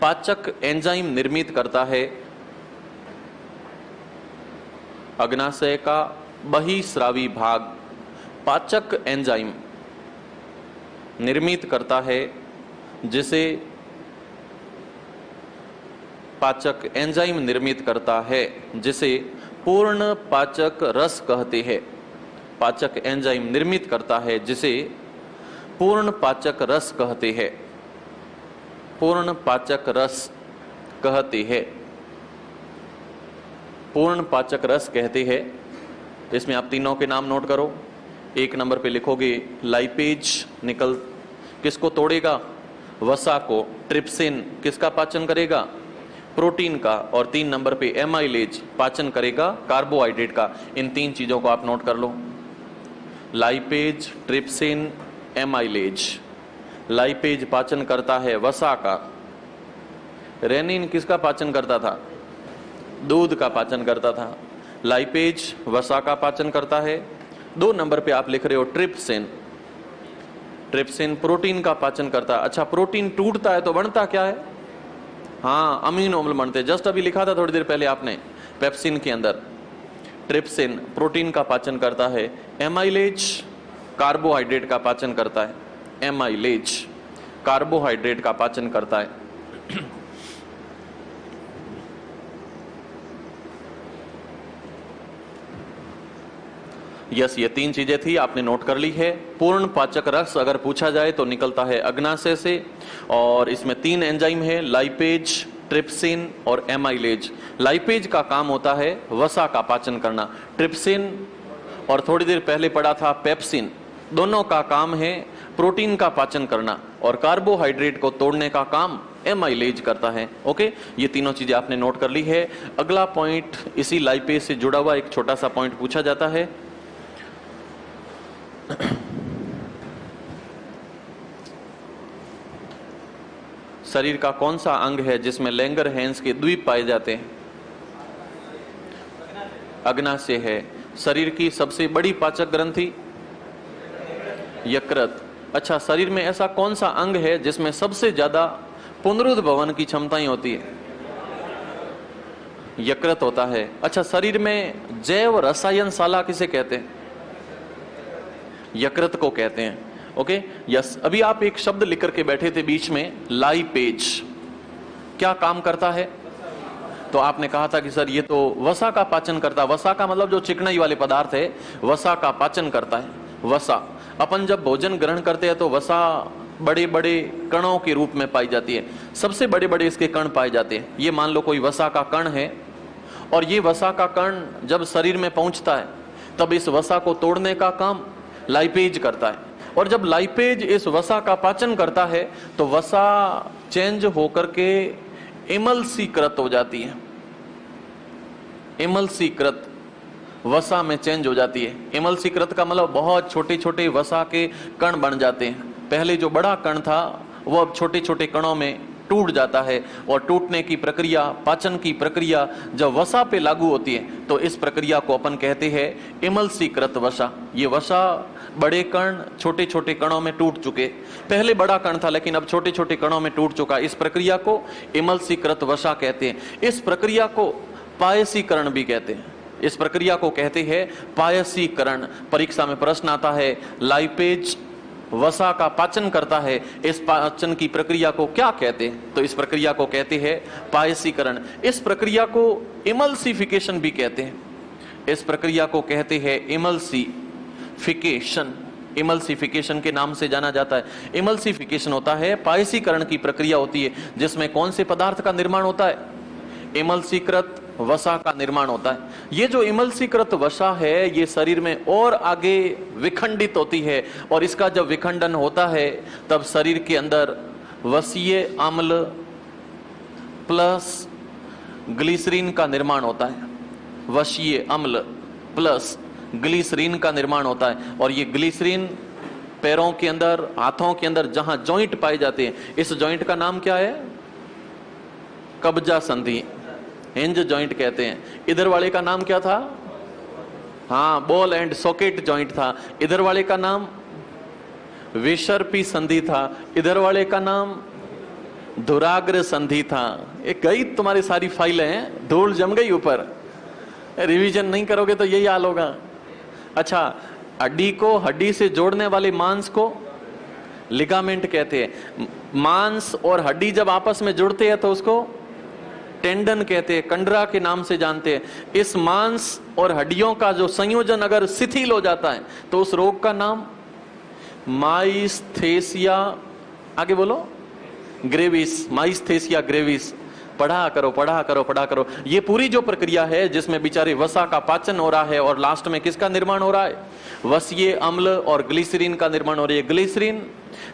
[SPEAKER 1] पाचक एंजाइम निर्मित करता है। अग्नाशय का बहिस्रावी भाग पाचक एंजाइम निर्मित करता है, जिसे पाचक एंजाइम निर्मित करता है जिसे पूर्ण पाचक रस कहते हैं। पाचक एंजाइम निर्मित करता है जिसे पूर्ण पाचक रस कहते हैं। पूर्ण पाचक रस कहते हैं। पूर्ण पाचक रस कहते हैं। इसमें आप तीनों के नाम नोट करो। 1 नंबर पे लिखोगे लाइपेज किसको तोड़ेगा? वसा को। ट्रिप्सिन किसका पाचन करेगा? प्रोटीन का। और 3 नंबर पे एमाइलेज पाचन करेगा कार्बोहाइड्रेट का। इन 3 चीजों को आप नोट कर लो। Lipase, trypsin, amylase. लाइपेज पाचन करता है वसा का। रेनिन किसका पाचन करता था? दूध का पाचन करता था। लाइपेज वसा का पाचन करता है। 2 नंबर पे आप लिख रहे हो ट्रिप्सिन। ट्रिप्सिन प्रोटीन का पाचन करता है। अच्छा, प्रोटीन टूटता है तो बनता क्या है? हाँ, अमीनो अम्ल बनते। जस्ट अभी लिखा था थोड़ी देर पहले आपने पेप्सिन के अंदर। ट्रिप्सिन प्रोटीन का पाचन करता है। एमाइलेज कार्बोहाइड्रेट का पाचन करता है। एमाइलेज कार्बोहाइड्रेट का पाचन करता है। यस, ये 3 चीजें थी, आपने नोट कर ली है। पूर्ण पाचक रस अगर पूछा जाए तो निकलता है अग्नाशय से। और इसमें 3 एंजाइम है, लाइपेज, ट्रिप्सिन और एमाइलेज। लाइपेज का काम होता है वसा का पाचन करना। ट्रिप्सिन और थोड़ी देर पहले पढ़ा था पेप्सिन, दोनों का काम है प्रोटीन का पाचन करना। और कार्बोहाइड्रेट को तोड़ने का काम एमाइलेज करता है। ओके, ये तीनों चीजें आपने नोट कर ली है। अगला पॉइंट इसी लाइपेज से जुड़ा हुआ एक छोटा सा पॉइंट पूछा जाता है। शरीर का कौन सा अंग है जिसमें लैंगरहैंस के द्वीप पाए जाते हैं? अग्नाशय है। शरीर की सबसे बड़ी पाचक ग्रंथि? यकृत। अच्छा, शरीर में ऐसा कौन सा अंग है जिसमें सबसे ज्यादा पुनरुद्भवन की क्षमताएं होती है? यकृत होता है। अच्छा, शरीर में जैव रसायनशाला किसे कहते हैं? यकृत को कहते हैं। Okay, yes. अभी आप एक शब्द लिख करके बैठे थे बीच में, लाइपेज। क्या काम करता है? तो आपने कहा था कि सर ये तो वसा का पाचन करता है। वसा का मतलब जो चिकनाई वाले पदार्थ है, वसा का पाचन करता है। वसा, अपन जब भोजन ग्रहण करते हैं तो वसा बड़े बड़े कणों के रूप में पाई जाती है। सबसे बड़े बड़े इसके कण पाए जाते हैं। ये मान लो कोई वसा का कण है, और ये वसा का कण जब शरीर में पहुंचता है तब इस वसा को तोड़ने का काम लाइपेज करता है। और जब लाइपेज इस वसा का पाचन करता है तो वसा चेंज होकर के इमल्सीकृत हो जाती है। इमल्सीकृत वसा में चेंज हो जाती है। इमल्सीकृत का मतलब बहुत छोटे छोटे वसा के कण बन जाते हैं। पहले जो बड़ा कण था वो अब छोटे छोटे कणों में टूट जाता है। और टूटने की प्रक्रिया, पाचन की प्रक्रिया जब वसा पे लागू होती है तो इस प्रक्रिया को अपन कहते हैं इमल्सीकृत वसा। ये वसा बड़े कण छोटे छोटे कणों में टूट चुके। पहले बड़ा कण था लेकिन अब छोटे छोटे कणों में टूट चुका। इस प्रक्रिया को इमल्सीकृत वसा कहते हैं। इस प्रक्रिया को पायसीकरण भी कहते हैं। इस प्रक्रिया को कहते हैं पायसीकरण। परीक्षा में प्रश्न आता है, लाइपेज वसा का पाचन करता है, इस पाचन की प्रक्रिया को क्या कहते हैं? तो इस प्रक्रिया को कहते हैं पायसीकरण। इस प्रक्रिया को इमल्सिफिकेशन भी कहते हैं। इस प्रक्रिया को कहते हैं इमल्सिफिकेशन। इमल्सिफिकेशन के नाम से जाना जाता है। इमल्सिफिकेशन होता है पायसीकरण की प्रक्रिया होती है जिसमें कौन से पदार्थ का निर्माण होता है? इमल्सीकृत वसा का निर्माण होता है। ये जो इमल्सीकृत वसा है ये शरीर में और आगे विखंडित होती है। और इसका जब विखंडन होता है तब शरीर के अंदर वसीय अम्ल प्लस ग्लिसरीन का निर्माण होता है। वसीय अम्ल प्लस ग्लिसरीन का निर्माण होता है। और ये ग्लिसरीन पैरों के अंदर, हाथों के अंदर जहां जॉइंट पाए जाते हैं, इस जॉइंट का नाम क्या है? कब्जा संधि, हिंज जॉइंट कहते हैं। इधर वाले का नाम क्या था? हाँ, बॉल एंड सॉकेट जॉइंट था। इधर वाले का नाम विसर्पी संधि था। इधर वाले का नाम धुराग्र संधि था। एक गई तुम्हारी सारी फाइलें हैं, धूल जम गई ऊपर। रिवीजन नहीं करोगे तो यही हाल होगा। अच्छा, हड्डी को हड्डी से जोड़ने वाले मांस को लिगामेंट कहते हैं। मांस और हड्डी जब आपस में जुड़ते हैं तो उसको टेंडन कहते हैं, कंडरा के नाम से जानते हैं। इस मांस और हड्डियों का जो संयोजन अगर शिथिल हो जाता है तो उस रोग का नाम माइस्थेसिया, आगे बोलो, ग्रेविस, माइस्थेसिया ग्रेविस। पढ़ा करो पढ़ा करो पढ़ा करो। ये पूरी जो प्रक्रिया है जिसमें बेचारे वसा का पाचन हो रहा है और लास्ट में किसका निर्माण हो रहा है, वसीय अम्ल और ग्लिसरीन का निर्माण हो रही है। ग्लिसरीन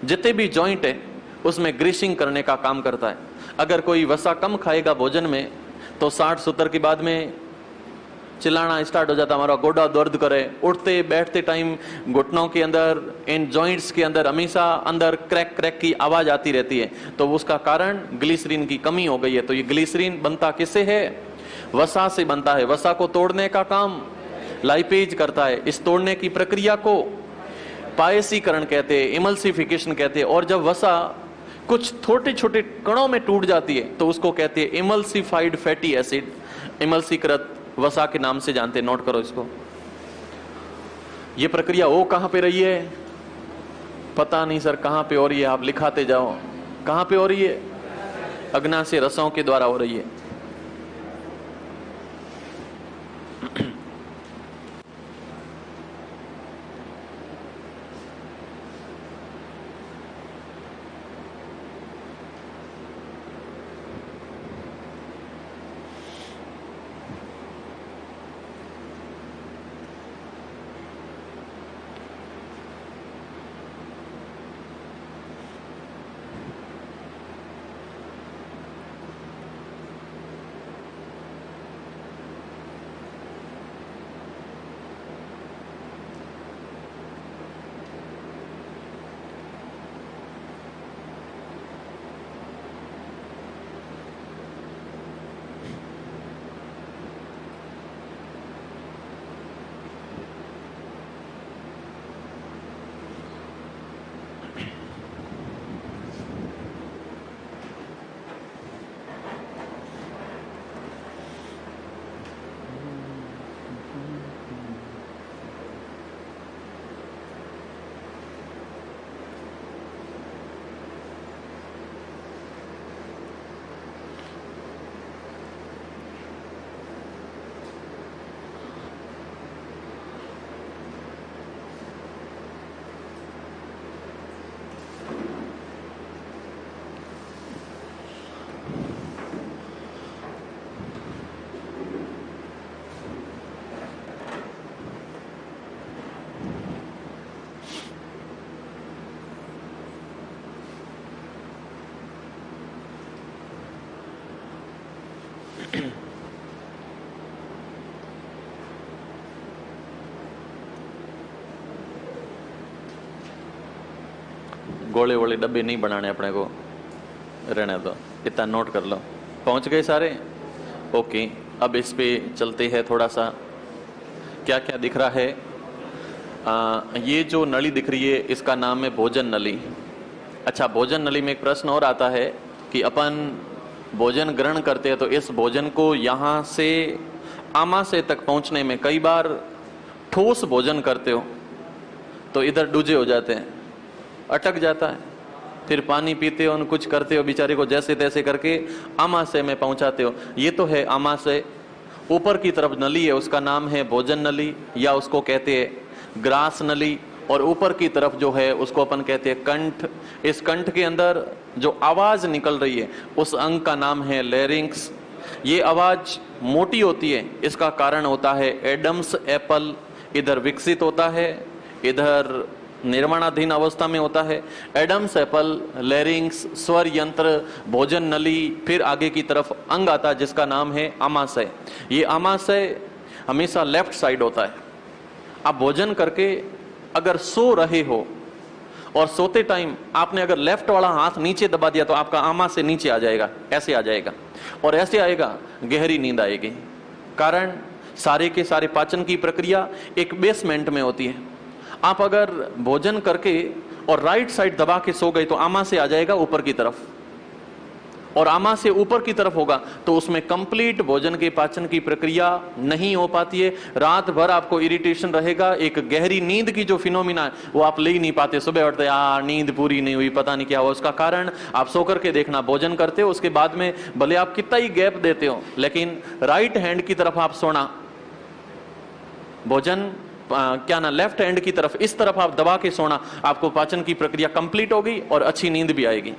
[SPEAKER 1] जितने भी जॉइंट है उसमें ग्रीसिंग करने का काम करता है। अगर कोई वसा कम खाएगा भोजन में तो 60-70 के बाद में चिल्लाना स्टार्ट हो जाता, हमारा गोडा दर्द करे, उठते बैठते टाइम घुटनों के अंदर, इन जॉइंट्स के अंदर हमेशा अंदर क्रैक क्रैक की आवाज आती रहती है। तो उसका कारण ग्लिसरीन की कमी हो गई है। तो ये ग्लिसरीन बनता किससे है, वसा से बनता है। वसा को तोड़ने का काम लाइपेज करता है। इस तोड़ने की प्रक्रिया को पायसीकरण कहते हैं, इमल्सिफिकेशन कहते हैं। और जब वसा कुछ छोटे छोटे कणों में टूट जाती है तो उसको कहते हैं इमल्सिफाइड फैटी एसिड, इमल्सीकृत वसा के नाम से जानते हैं। नोट करो इसको। ये प्रक्रिया वो कहां पे रही है, पता नहीं सर कहां पे हो रही है, आप लिखाते जाओ। कहां पे हो रही है, अग्नाशय रसों के द्वारा हो रही है। गोले वोले डब्बे नहीं बनाने अपने को, रहने दो, इतना नोट कर लो। पहुंच गए सारे, ओके। अब इस पे चलते हैं थोड़ा सा। क्या क्या दिख रहा है, ये जो नली दिख रही है इसका नाम है भोजन नली। अच्छा, भोजन नली में एक प्रश्न और आता है कि अपन भोजन ग्रहण करते हैं तो इस भोजन को यहाँ से आमाशय तक पहुंचने में कई बार ठोस भोजन करते हो तो इधर डूजे हो जाते हैं, अटक जाता है। फिर पानी पीते हो, कुछ करते हो, बेचारे को जैसे तैसे करके आमाशय में पहुंचाते हो। ये तो है आमाशय। ऊपर की तरफ नली है, उसका नाम है भोजन नली या उसको कहते हैं ग्रास नली। और ऊपर की तरफ जो है उसको अपन कहते हैं कंठ। इस कंठ के अंदर जो आवाज निकल रही है उस अंग का नाम है लैरिंक्स। ये आवाज मोटी होती है, इसका कारण होता है एडम्स एप्पल इधर विकसित होता है, इधर निर्माणाधीन अवस्था में होता है। एडम्स एप्पल, लैरिंक्स, स्वर यंत्र, भोजन नली, फिर आगे की तरफ अंग आता है जिसका नाम है आमाशय। ये आमाशय हमेशा लेफ्ट साइड होता है। आप भोजन करके अगर सो रहे हो और सोते टाइम आपने अगर लेफ्ट वाला हाथ नीचे दबा दिया तो आपका आमाशय नीचे आ जाएगा, ऐसे आ जाएगा। और ऐसे आएगा, गहरी नींद आएगी। कारण सारे के सारे पाचन की प्रक्रिया एक बेसमेंट में होती है। आप अगर भोजन करके और राइट साइड दबा के सो गए तो आमाशय आ जाएगा ऊपर की तरफ। और आमा से ऊपर की तरफ होगा तो उसमें कंप्लीट भोजन के पाचन की प्रक्रिया नहीं हो पाती है। रात भर आपको इरिटेशन रहेगा, एक गहरी नींद की जो फिनोमिना है वो आप ले ही नहीं पाते। सुबह उठते यार नींद पूरी नहीं हुई, पता नहीं क्या हुआ। उसका कारण आप सो करके देखना, भोजन करते हो उसके बाद में भले आप कितना ही गैप देते हो, लेकिन राइट हैंड की तरफ आप सोना, भोजन क्या ना लेफ्ट हैंड की तरफ, इस तरफ आप दबा के सोना, आपको पाचन की प्रक्रिया कंप्लीट होगी और अच्छी नींद भी आएगी।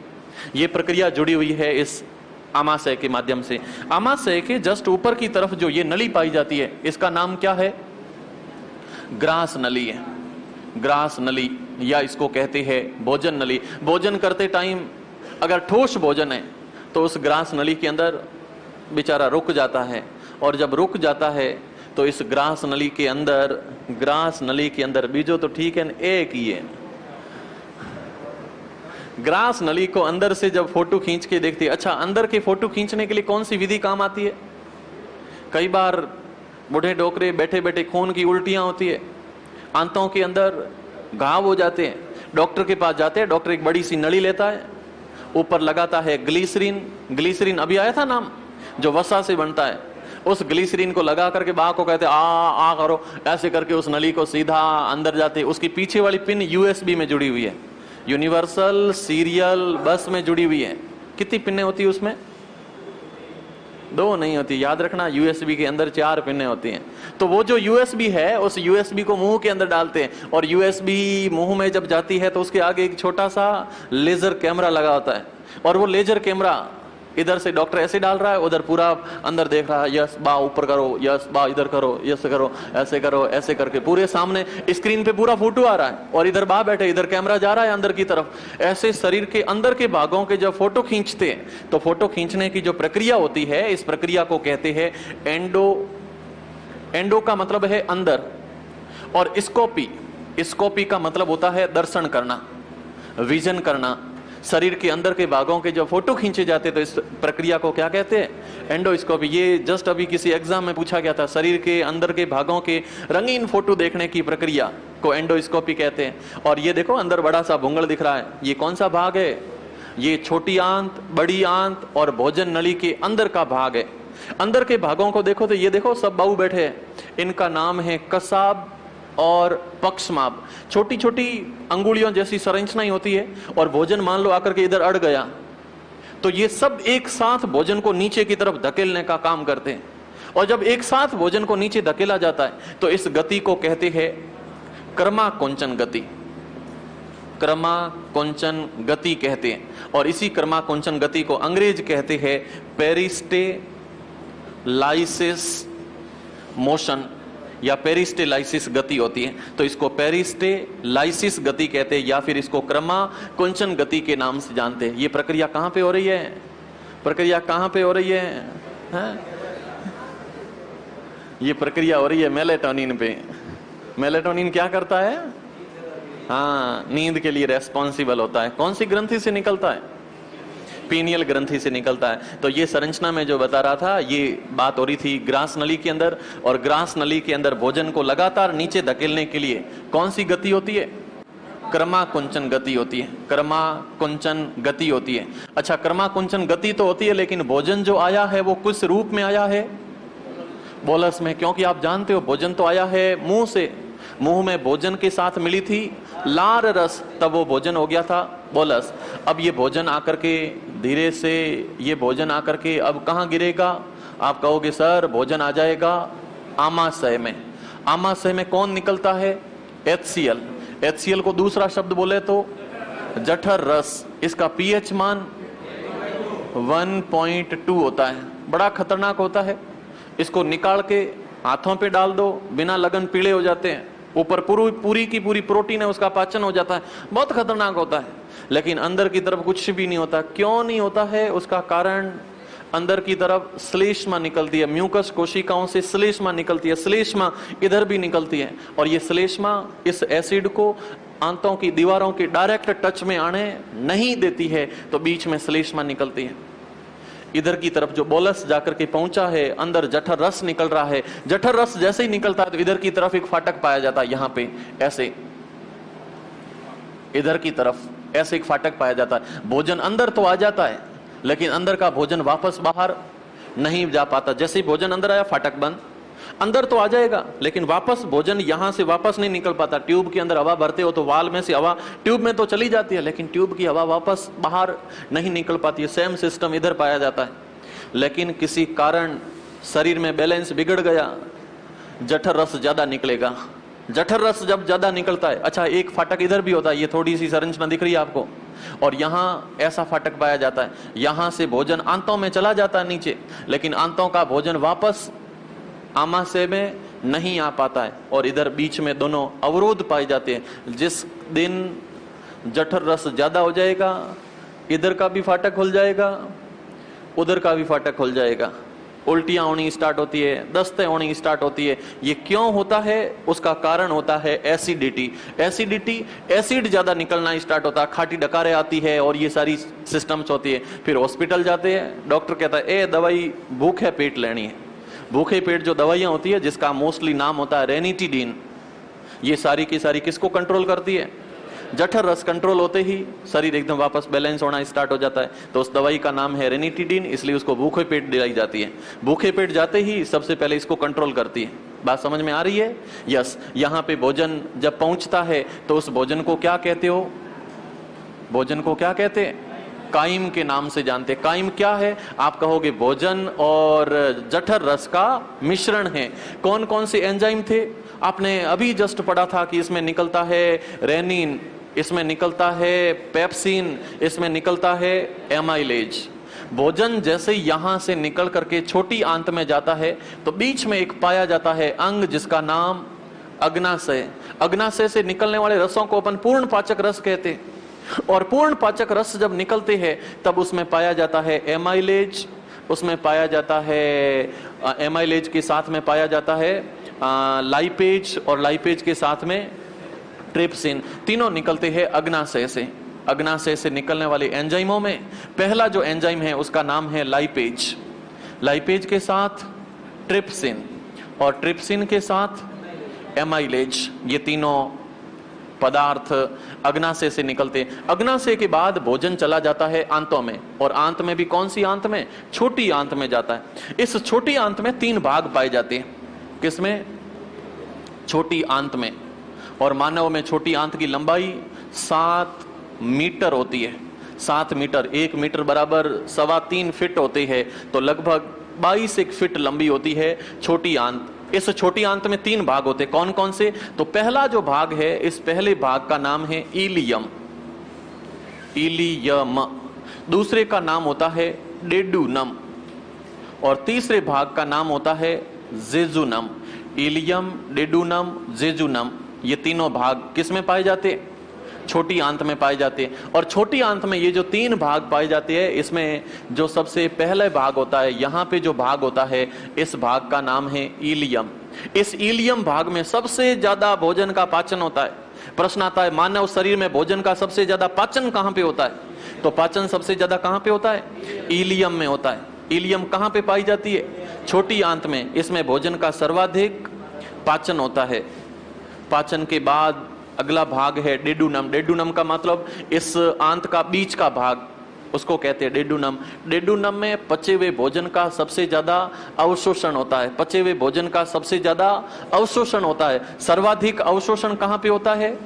[SPEAKER 1] ये प्रक्रिया जुड़ी हुई है इस आमाशय के माध्यम से। आमाशय के जस्ट ऊपर की तरफ जो ये नली पाई जाती है, इसका नाम क्या है? ग्रास नली है। ग्रास नली, या इसको कहते हैं भोजन नली। भोजन करते टाइम अगर ठोस भोजन है तो उस ग्रास नली के अंदर बेचारा रुक जाता है, और जब रुक जाता है तो इस ग्रास नली के अंदर बीजो तो ठीक है, एक ही है। ग्रास नली को अंदर से जब फोटो खींच के देखती है, अच्छा अंदर के फोटो खींचने के लिए कौन सी विधि काम आती है? कई बार बूढ़े डोकरे बैठे बैठे खून की उल्टियां होती है, आंतों के अंदर घाव हो जाते हैं, डॉक्टर के पास जाते हैं, डॉक्टर एक बड़ी सी नली लेता है, ऊपर लगाता है ग्लिसरीन। ग्लिसरीन अभी आया था नाम, जो वसा से बनता है। उस ग्लिसरीन को लगा करके बा को कहते आ करो, ऐसे करके उस नली को सीधा अंदर जाते हैं। उसकी पीछे वाली पिन यूएसबी में जुड़ी हुई है, यूनिवर्सल सीरियल बस में जुड़ी हुई है। कितनी पिनें होती है उसमें? 2 नहीं होती, याद रखना। यूएसबी के अंदर 4 पिनें होती हैं। तो वो जो यूएसबी है, उस यूएसबी को मुंह के अंदर डालते हैं, और यूएसबी मुंह में जब जाती है तो उसके आगे एक छोटा सा लेजर कैमरा लगा होता है, और वो लेजर कैमरा इधर से डॉक्टर ऐसे डाल रहा है, उधर पूरा अंदर देख रहा है, यस बा ऊपर करो, यस बा इधर करो, यस करो, ऐसे करो, ऐसे करके पूरे सामने स्क्रीन पे पूरा फोटो आ रहा है, और इधर बा बैठे, इधर कैमरा जा रहा है अंदर की तरफ। ऐसे शरीर के अंदर के भागों के जब फोटो खींचते हैं तो फोटो खींचने की जो प्रक्रिया होती है, इस प्रक्रिया को कहते हैं एंडो। एंडो का मतलब है अंदर, और स्कोपी, स्कोपी का मतलब होता है दर्शन करना, विजन करना। शरीर के अंदर के भागों के जब फोटो खींचे जाते तो इस प्रक्रिया को क्या कहते हैं? एंडोस्कोपी। ये जस्ट अभी किसी एग्जाम में पूछा गया था, शरीर के अंदर के भागों के रंगीन फोटो देखने की प्रक्रिया को एंडोस्कोपी कहते हैं। और ये देखो अंदर बड़ा सा भूंगड़ दिख रहा है, ये कौन सा भाग है? ये छोटी आंत, बड़ी आंत और भोजन नली के अंदर का भाग है। अंदर के भागों को देखो तो ये देखो सब बाहु बैठे हैं, इनका नाम है कसाब और पक्षमाप। छोटी छोटी अंगुलियों जैसी संरचना ही होती है, और भोजन मान लो आकर के इधर अड़ गया तो ये सब एक साथ भोजन को नीचे की तरफ धकेलने का काम करते हैं। और जब एक साथ भोजन को नीचे धकेला जाता है तो इस गति को कहते हैं क्रमाकुंचन गति। क्रमाकुंचन गति कहते हैं, और इसी क्रमाकुंचन गति को अंग्रेज कहते हैं पेरिस्टेलाइसिस मोशन, या पेरिस्टेलाइसिस गति होती है। तो इसको पेरिस्टेलाइसिस गति कहते हैं, या फिर इसको क्रमाकुंचन गति के नाम से जानते हैं। ये प्रक्रिया कहां पे हो रही है? प्रक्रिया कहां पे हो रही है? ये प्रक्रिया हो रही है मेलेटोनिन पे। मेलेटोनिन क्या करता है? हाँ, नींद के लिए रेस्पॉन्सिबल होता है। कौन सी ग्रंथि से निकलता है? पीनियल ग्रंथि से निकलता है। तो ये संरचना में जो बता रहा था, ये बात हो रही थी ग्रास नली के अंदर, और ग्रास नली के अंदर भोजन को लगातार नीचे धकेलने के लिए कौन सी गति होती है? क्रमाकुंचन गति होती है। क्रमाकुंचन गति होती है। अच्छा, क्रमाकुंचन गति तो होती है, लेकिन भोजन जो आया है वो किस रूप में आया है? बोलस में। क्योंकि आप जानते हो भोजन तो आया है मुंह से, मुंह में भोजन के साथ मिली थी लार रस, तब वो भोजन हो गया था बोलस। अब ये भोजन आकर के धीरे से, ये भोजन आकर के अब कहाँ गिरेगा? आप कहोगे सर भोजन आ जाएगा आमाशय में। आमाशय में कौन निकलता है? HCl। HCl को दूसरा शब्द बोले तो जठर रस। इसका pH मान 1.2 होता है, बड़ा खतरनाक होता है। इसको निकाल के हाथों पे डाल दो, बिना लगन पीले हो जाते हैं, ऊपर पूरी की पूरी प्रोटीन है उसका पाचन हो जाता है, बहुत खतरनाक होता है। लेकिन अंदर की तरफ कुछ भी नहीं होता। क्यों नहीं होता है? उसका कारण अंदर की तरफ श्लेष्मा निकलती है, म्यूकस कोशिकाओं से श्लेष्मा निकलती है, श्लेष्मा इधर भी निकलती है, और ये श्लेष्मा इस एसिड को आंतों की दीवारों के डायरेक्ट टच में आने नहीं देती है, तो बीच में श्लेष्मा निकलती है। इधर की तरफ जो बोलस जाकर के पहुंचा है, अंदर जठर रस निकल रहा है। जठर रस जैसे ही निकलता है तो इधर की तरफ एक फाटक पाया जाता है, यहां पे ऐसे, इधर की तरफ ऐसे एक फाटक पाया जाता है। भोजन अंदर तो आ जाता है, लेकिन अंदर का भोजन वापस बाहर नहीं जा पाता। जैसे ही भोजन अंदर आया, फाटक बंद, अंदर तो आ जाएगा लेकिन वापस भोजन यहां से वापस नहीं निकल पाता। ट्यूब के अंदर हवा भरते हो तो वाल में से हवा ट्यूब में तो चली जाती है, लेकिन ट्यूब की हवा वापस बाहर नहीं निकल पाती है। सेम सिस्टम इधर पाया जाता है। लेकिन किसी कारण शरीर में बैलेंस बिगड़ गया, जठर रस ज्यादा निकलेगा। जठर रस जब ज्यादा निकलता है, अच्छा एक फाटक इधर भी होता है, ये थोड़ी सी संरचना दिख रही है आपको, और यहां ऐसा फाटक पाया जाता है। यहां से भोजन आंतों में चला जाता है नीचे, लेकिन आंतों का भोजन वापस आमाशय में नहीं आ पाता है, और इधर बीच में दोनों अवरोध पाए जाते हैं। जिस दिन जठर रस ज्यादा हो जाएगा, इधर का भी फाटक खुल जाएगा, उधर का भी फाटक खुल जाएगा, उल्टियां होनी स्टार्ट होती है, दस्तें होनी स्टार्ट होती है। ये क्यों होता है? उसका कारण होता है एसिडिटी। एसिड ज्यादा निकलना स्टार्ट होता है, खाटी डकारे आती है, और ये सारी सिस्टम्स होती है। फिर हॉस्पिटल जाते हैं, डॉक्टर कहता है ए दवाई भूखे पेट लेनी है। भूखे पेट जो दवाइयां होती है, जिसका मोस्टली नाम होता है रेनिटिडीन, ये सारी की सारी किसको कंट्रोल करती है? जठर रस कंट्रोल होते ही शरीर एकदम वापस बैलेंस होना स्टार्ट हो जाता है। तो उस दवाई का नाम है रेनिटिडीन, इसलिए उसको भूखे पेट दिलाई जाती है। भूखे पेट जाते ही सबसे पहले इसको कंट्रोल करती है। बात समझ में आ रही है? यस। यहाँ पे भोजन जब पहुंचता है तो उस भोजन को क्या कहते हो? भोजन को क्या कहते हैं? काइम के नाम से जानते। काइम क्या है? आप कहोगे भोजन और जठर रस का मिश्रण है। कौन कौन से एंजाइम थे? आपने अभी जस्ट पढ़ा था कि इसमें निकलता है रेनिन, इसमें निकलता है पेप्सिन, इसमें निकलता है एमाइलेज। भोजन जैसे यहां से निकल करके छोटी आंत में जाता है तो बीच में एक पाया जाता है अंग, जिसका नाम अग्नाशय। अग्नाशय से निकलने वाले रसों को अपन पूर्ण पाचक रस कहते हैं। और पूर्ण पाचक रस जब निकलते हैं तब उसमें पाया जाता है एमाइलेज, उसमें पाया जाता है एमाइलेज के साथ में पाया जाता है लाइपेज, और लाइपेज के साथ में ट्रिप्सिन। तीनों निकलते हैं अग्नाशय से। अग्नाशय से निकलने वाले एंजाइमों में पहला जो एंजाइम है उसका नाम है लाइपेज। लाइपेज के साथ ट्रिप्सिन, और ट्रिप्सिन के साथ एमाइलेज। ये तीनों पदार्थ अग्नाशय से निकलते। अग्नाशय के बाद भोजन चला जाता है आंतों में, और आंत में भी कौन सी आंत में? छोटी आंत में जाता है। इस छोटी आंत में 3 भाग पाए जाते हैं। किसमें? छोटी आंत में। और मानव में छोटी आंत की लंबाई 7 मीटर होती है। 7 मीटर, 1 मीटर बराबर 3.25 फीट होती है, तो लगभग 22 फीट लंबी होती है छोटी आंत। इस छोटी आंत में 3 भाग होते। कौन कौन से? तो पहला जो भाग है, इस पहले भाग का नाम है इलियम, इलियम। दूसरे का नाम होता है डेडुनम, और तीसरे भाग का नाम होता है जेजुनम। इलियम, डेडुनम, जेजुनम, ये तीनों भाग किस में पाए जाते? छोटी आंत में पाए जाते हैं। और छोटी आंत में ये जो 3 भाग पाए जाते हैं, इसमें जो सबसे पहले भाग होता है, यहाँ पे जो भाग होता है, इस भाग का नाम है इलियम। इस इलियम भाग में सबसे ज्यादा भोजन का पाचन होता है। प्रश्न आता है मानव शरीर में भोजन का सबसे ज्यादा पाचन कहां पे होता है? तो पाचन सबसे ज्यादा कहां पे होता है? इलियम में होता है। इलियम कहां पे पाई जाती है? छोटी आंत में। इसमें भोजन का सर्वाधिक पाचन होता है। पाचन के बाद अगला भाग है डेडुनम। डेडुनम का मतलब इस आंत का बीच का भाग, उसको कहते हैं डेडुनम। डेडुनम में पचे हुए भोजन का सबसे ज्यादा अवशोषण होता है। पचे हुए भोजन का सबसे ज्यादा अवशोषण होता है। सर्वाधिक अवशोषण कहां पे होता है?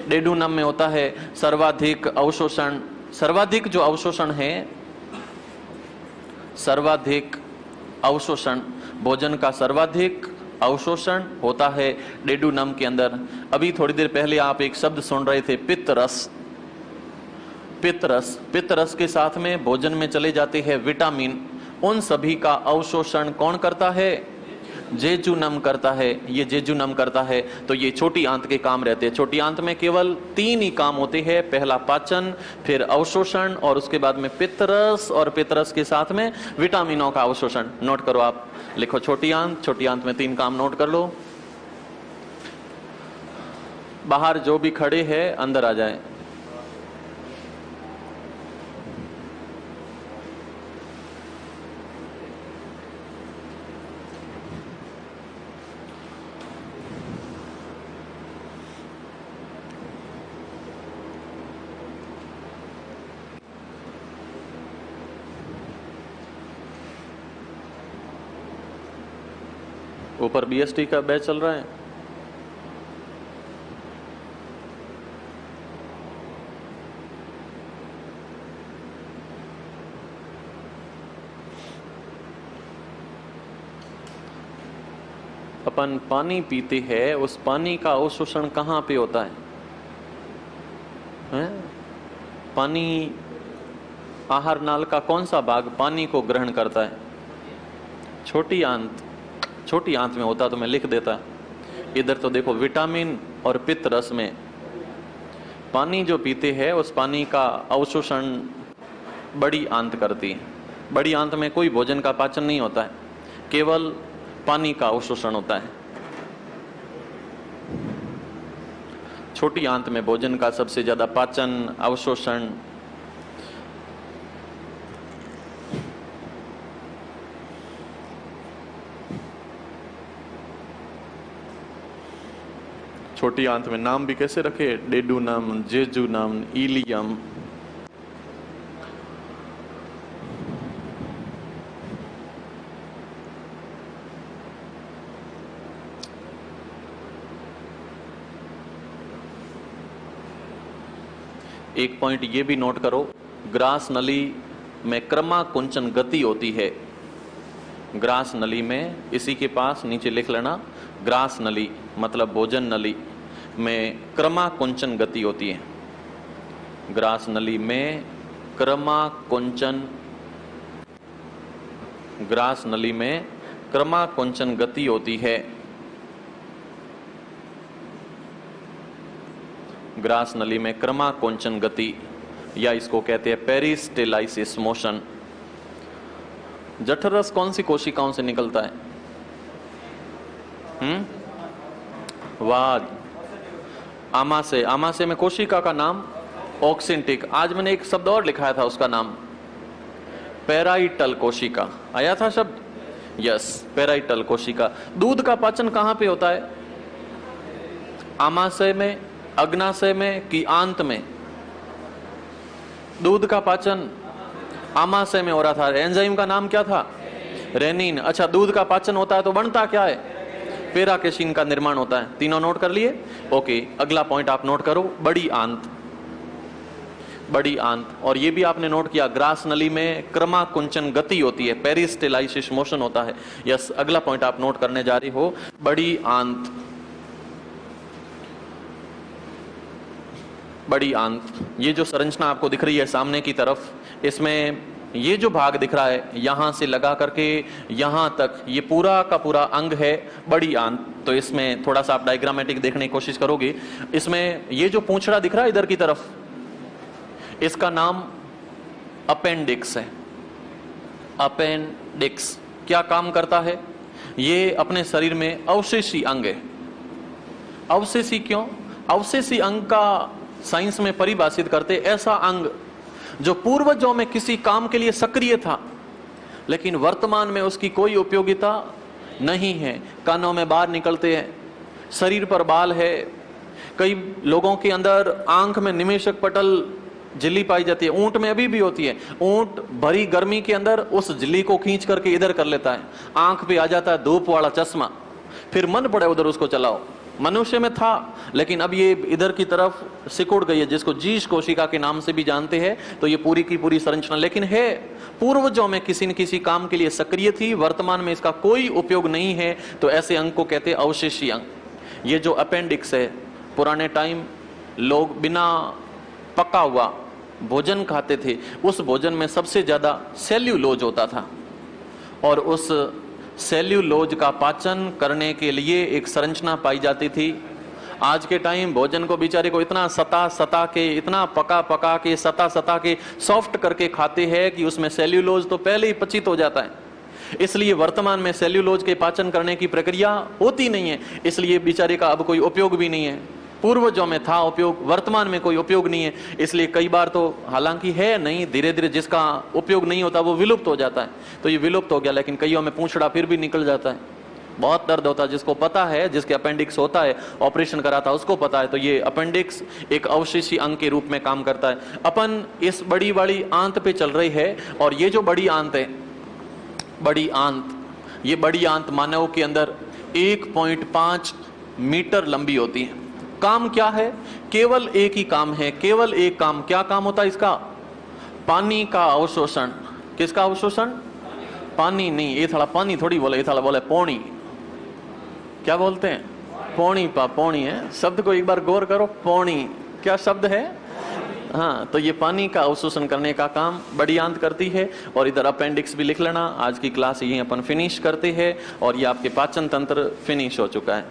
[SPEAKER 1] डेडुनम में होता है सर्वाधिक अवशोषण। सर्वाधिक जो अवशोषण है, सर्वाधिक अवशोषण, भोजन का सर्वाधिक अवशोषण होता है डेडुनम के अंदर। अभी थोड़ी देर पहले आप एक शब्द सुन रहे थे, पित्तरस। पित्तरस, पित्तरस के साथ में भोजन में चले जाते हैं विटामिन। उन सभी का अवशोषण कौन करता है? जेजुनम करता है। ये जेजुनम करता है। तो ये छोटी आंत के काम रहते हैं। छोटी आंत में केवल 3 ही काम होते हैं, पहला पाचन, फिर अवशोषण, और उसके बाद में पित्तरस, और पित्तरस के साथ में विटामिनों का अवशोषण। नोट करो, आप लिखो छोटी आंत में 3 काम नोट कर लो। बाहर जो भी खड़े हैं अंदर आ जाए। ऊपर बीएसटी का बैच चल रहा है। अपन पानी पीते हैं, उस पानी का अवशोषण कहाँ पे होता है? पानी, आहार नाल का कौन सा भाग पानी को ग्रहण करता है? छोटी आंत। छोटी आंत में होता तो मैं लिख देता। इधर तो देखो, विटामिन और पित्त रस में पानी जो पीते हैं उस पानी का अवशोषण बड़ी आंत करती है। बड़ी आंत में कोई भोजन का पाचन नहीं होता है, केवल पानी का अवशोषण होता है। छोटी आंत में भोजन का सबसे ज्यादा पाचन, अवशोषण। छोटी आंत में नाम भी कैसे रखे? डेडूनम, जेजुनम, इलियम। एक पॉइंट ये भी नोट करो, ग्रास नली में क्रमाकुंचन गति होती है। ग्रास नली में, इसी के पास नीचे लिख लेना, ग्रास नली मतलब भोजन नली में क्रमाकुंचन गति होती है। ग्रास नली में क्रमाकुंचन, ग्रास नली में क्रमाकुंचन गति होती है। ग्रास नली में क्रमाकुंचन गति, या इसको कहते हैं पेरिस्टेलाइसिस मोशन। जठररस कौन सी कोशिकाओं से निकलता है? वाद। आमाशय। आमाशय में कोशिका का नाम ऑक्सिंटिक। आज मैंने एक शब्द और लिखाया था, उसका नाम पेराइटल कोशिका। आया था शब्द? यस, पेराइटल कोशिका। दूध का पाचन कहां पे होता है? आमाशय में, अग्नाशय में कि आंत में? दूध का पाचन आमाशय में हो रहा था। एंजाइम का नाम क्या था? रेनिन। अच्छा, दूध का पाचन होता है तो बनता क्या है? पेराकेशिन का निर्माण होता है। तीनों नोट कर लिए? ओके, अगला पॉइंट आप नोट करो, बड़ी आंत। बड़ी आंत, और ये भी आपने नोट किया, ग्रास नली में क्रमाकुंचन गति होती है, पेरिस्टेलाइसिस मोशन होता है। यस, अगला पॉइंट आप नोट करने जा रही हो, बड़ी आंत। बड़ी आंत, ये जो संरचना आपको दिख रही है सामने की तरफ, इसमें ये जो भाग दिख रहा है यहां से लगा करके यहां तक, ये पूरा का पूरा अंग है बड़ी आंत। तो इसमें थोड़ा सा आप डायग्रामेटिक देखने की कोशिश करोगे, इसमें ये जो पूंछड़ा दिख रहा है इधर की तरफ, इसका नाम अपेंडिक्स है। अपेंडिक्स क्या काम करता है? ये अपने शरीर में अवशेषी अंग है। अवशेषी क्यों? अवशेषी अंग का साइंस में परिभाषित करते ऐसा अंग जो पूर्वजों में किसी काम के लिए सक्रिय था, लेकिन वर्तमान में उसकी कोई उपयोगिता नहीं है। कानों में बाल निकलते हैं, शरीर पर बाल है, कई लोगों के अंदर आंख में निमेशक पटल झिल्ली पाई जाती है। ऊंट में अभी भी होती है। ऊंट भरी गर्मी के अंदर उस झिल्ली को खींच करके इधर कर लेता है, आंख पे आ जाता है धूप वाला चश्मा, फिर मन पड़े उधर उसको चलाओ। मनुष्य में था, लेकिन अब ये इधर की तरफ सिकुड़ गई है, जिसको जीश कोशिका के नाम से भी जानते हैं। तो ये पूरी की पूरी संरचना, लेकिन है पूर्वजों में किसी न किसी काम के लिए सक्रिय थी, वर्तमान में इसका कोई उपयोग नहीं है। तो ऐसे अंग को कहते हैं अवशेषी अंग। ये जो अपेंडिक्स है, पुराने टाइम लोग बिना पका हुआ भोजन खाते थे, उस भोजन में सबसे ज्यादा सेल्यूलोज होता था, और उस सेल्यूलोज का पाचन करने के लिए एक संरचना पाई जाती थी। आज के टाइम भोजन को बेचारे को इतना सता के, इतना पका के, सता के सॉफ्ट करके खाते हैं कि उसमें सेल्यूलोज तो पहले ही पचित हो जाता है। इसलिए वर्तमान में सेल्यूलोज के पाचन करने की प्रक्रिया होती नहीं है, इसलिए बेचारे का अब कोई उपयोग भी नहीं है। पूर्वजों में था उपयोग, वर्तमान में कोई उपयोग नहीं है। इसलिए कई बार तो हालांकि है नहीं, धीरे धीरे जिसका उपयोग नहीं होता वो विलुप्त हो जाता है। तो ये विलुप्त हो गया, लेकिन कईयों में पूंछड़ा फिर भी निकल जाता है, बहुत दर्द होता है। जिसको पता है, जिसके अपेंडिक्स होता है, ऑपरेशन करा था उसको पता है। तो ये अपेंडिक्स एक अवशेषी अंग के रूप में काम करता है। अपन इस बड़ी वाली आंत पे चल रही है, और ये जो बड़ी आंत है, बड़ी आंत, ये बड़ी आंत मानव के अंदर 1.5 मीटर लंबी होती है। काम क्या है? केवल एक ही काम है, केवल एक काम। क्या काम होता है इसका? पानी का अवशोषण। किसका अवशोषण? पानी नहीं, ये थोड़ा पानी थोड़ी बोले, ये थोड़ा बोले पौनी। क्या बोलते हैं? पौनी। पौनी है शब्द को एक बार गौर करो। पौनी क्या शब्द है? हाँ, तो ये पानी का अवशोषण करने का काम बड़ी आंत करती है। और इधर अपेंडिक्स भी लिख लेना। आज की क्लास यही अपन फिनिश करते हैं और ये आपके पाचन तंत्र फिनिश हो चुका है।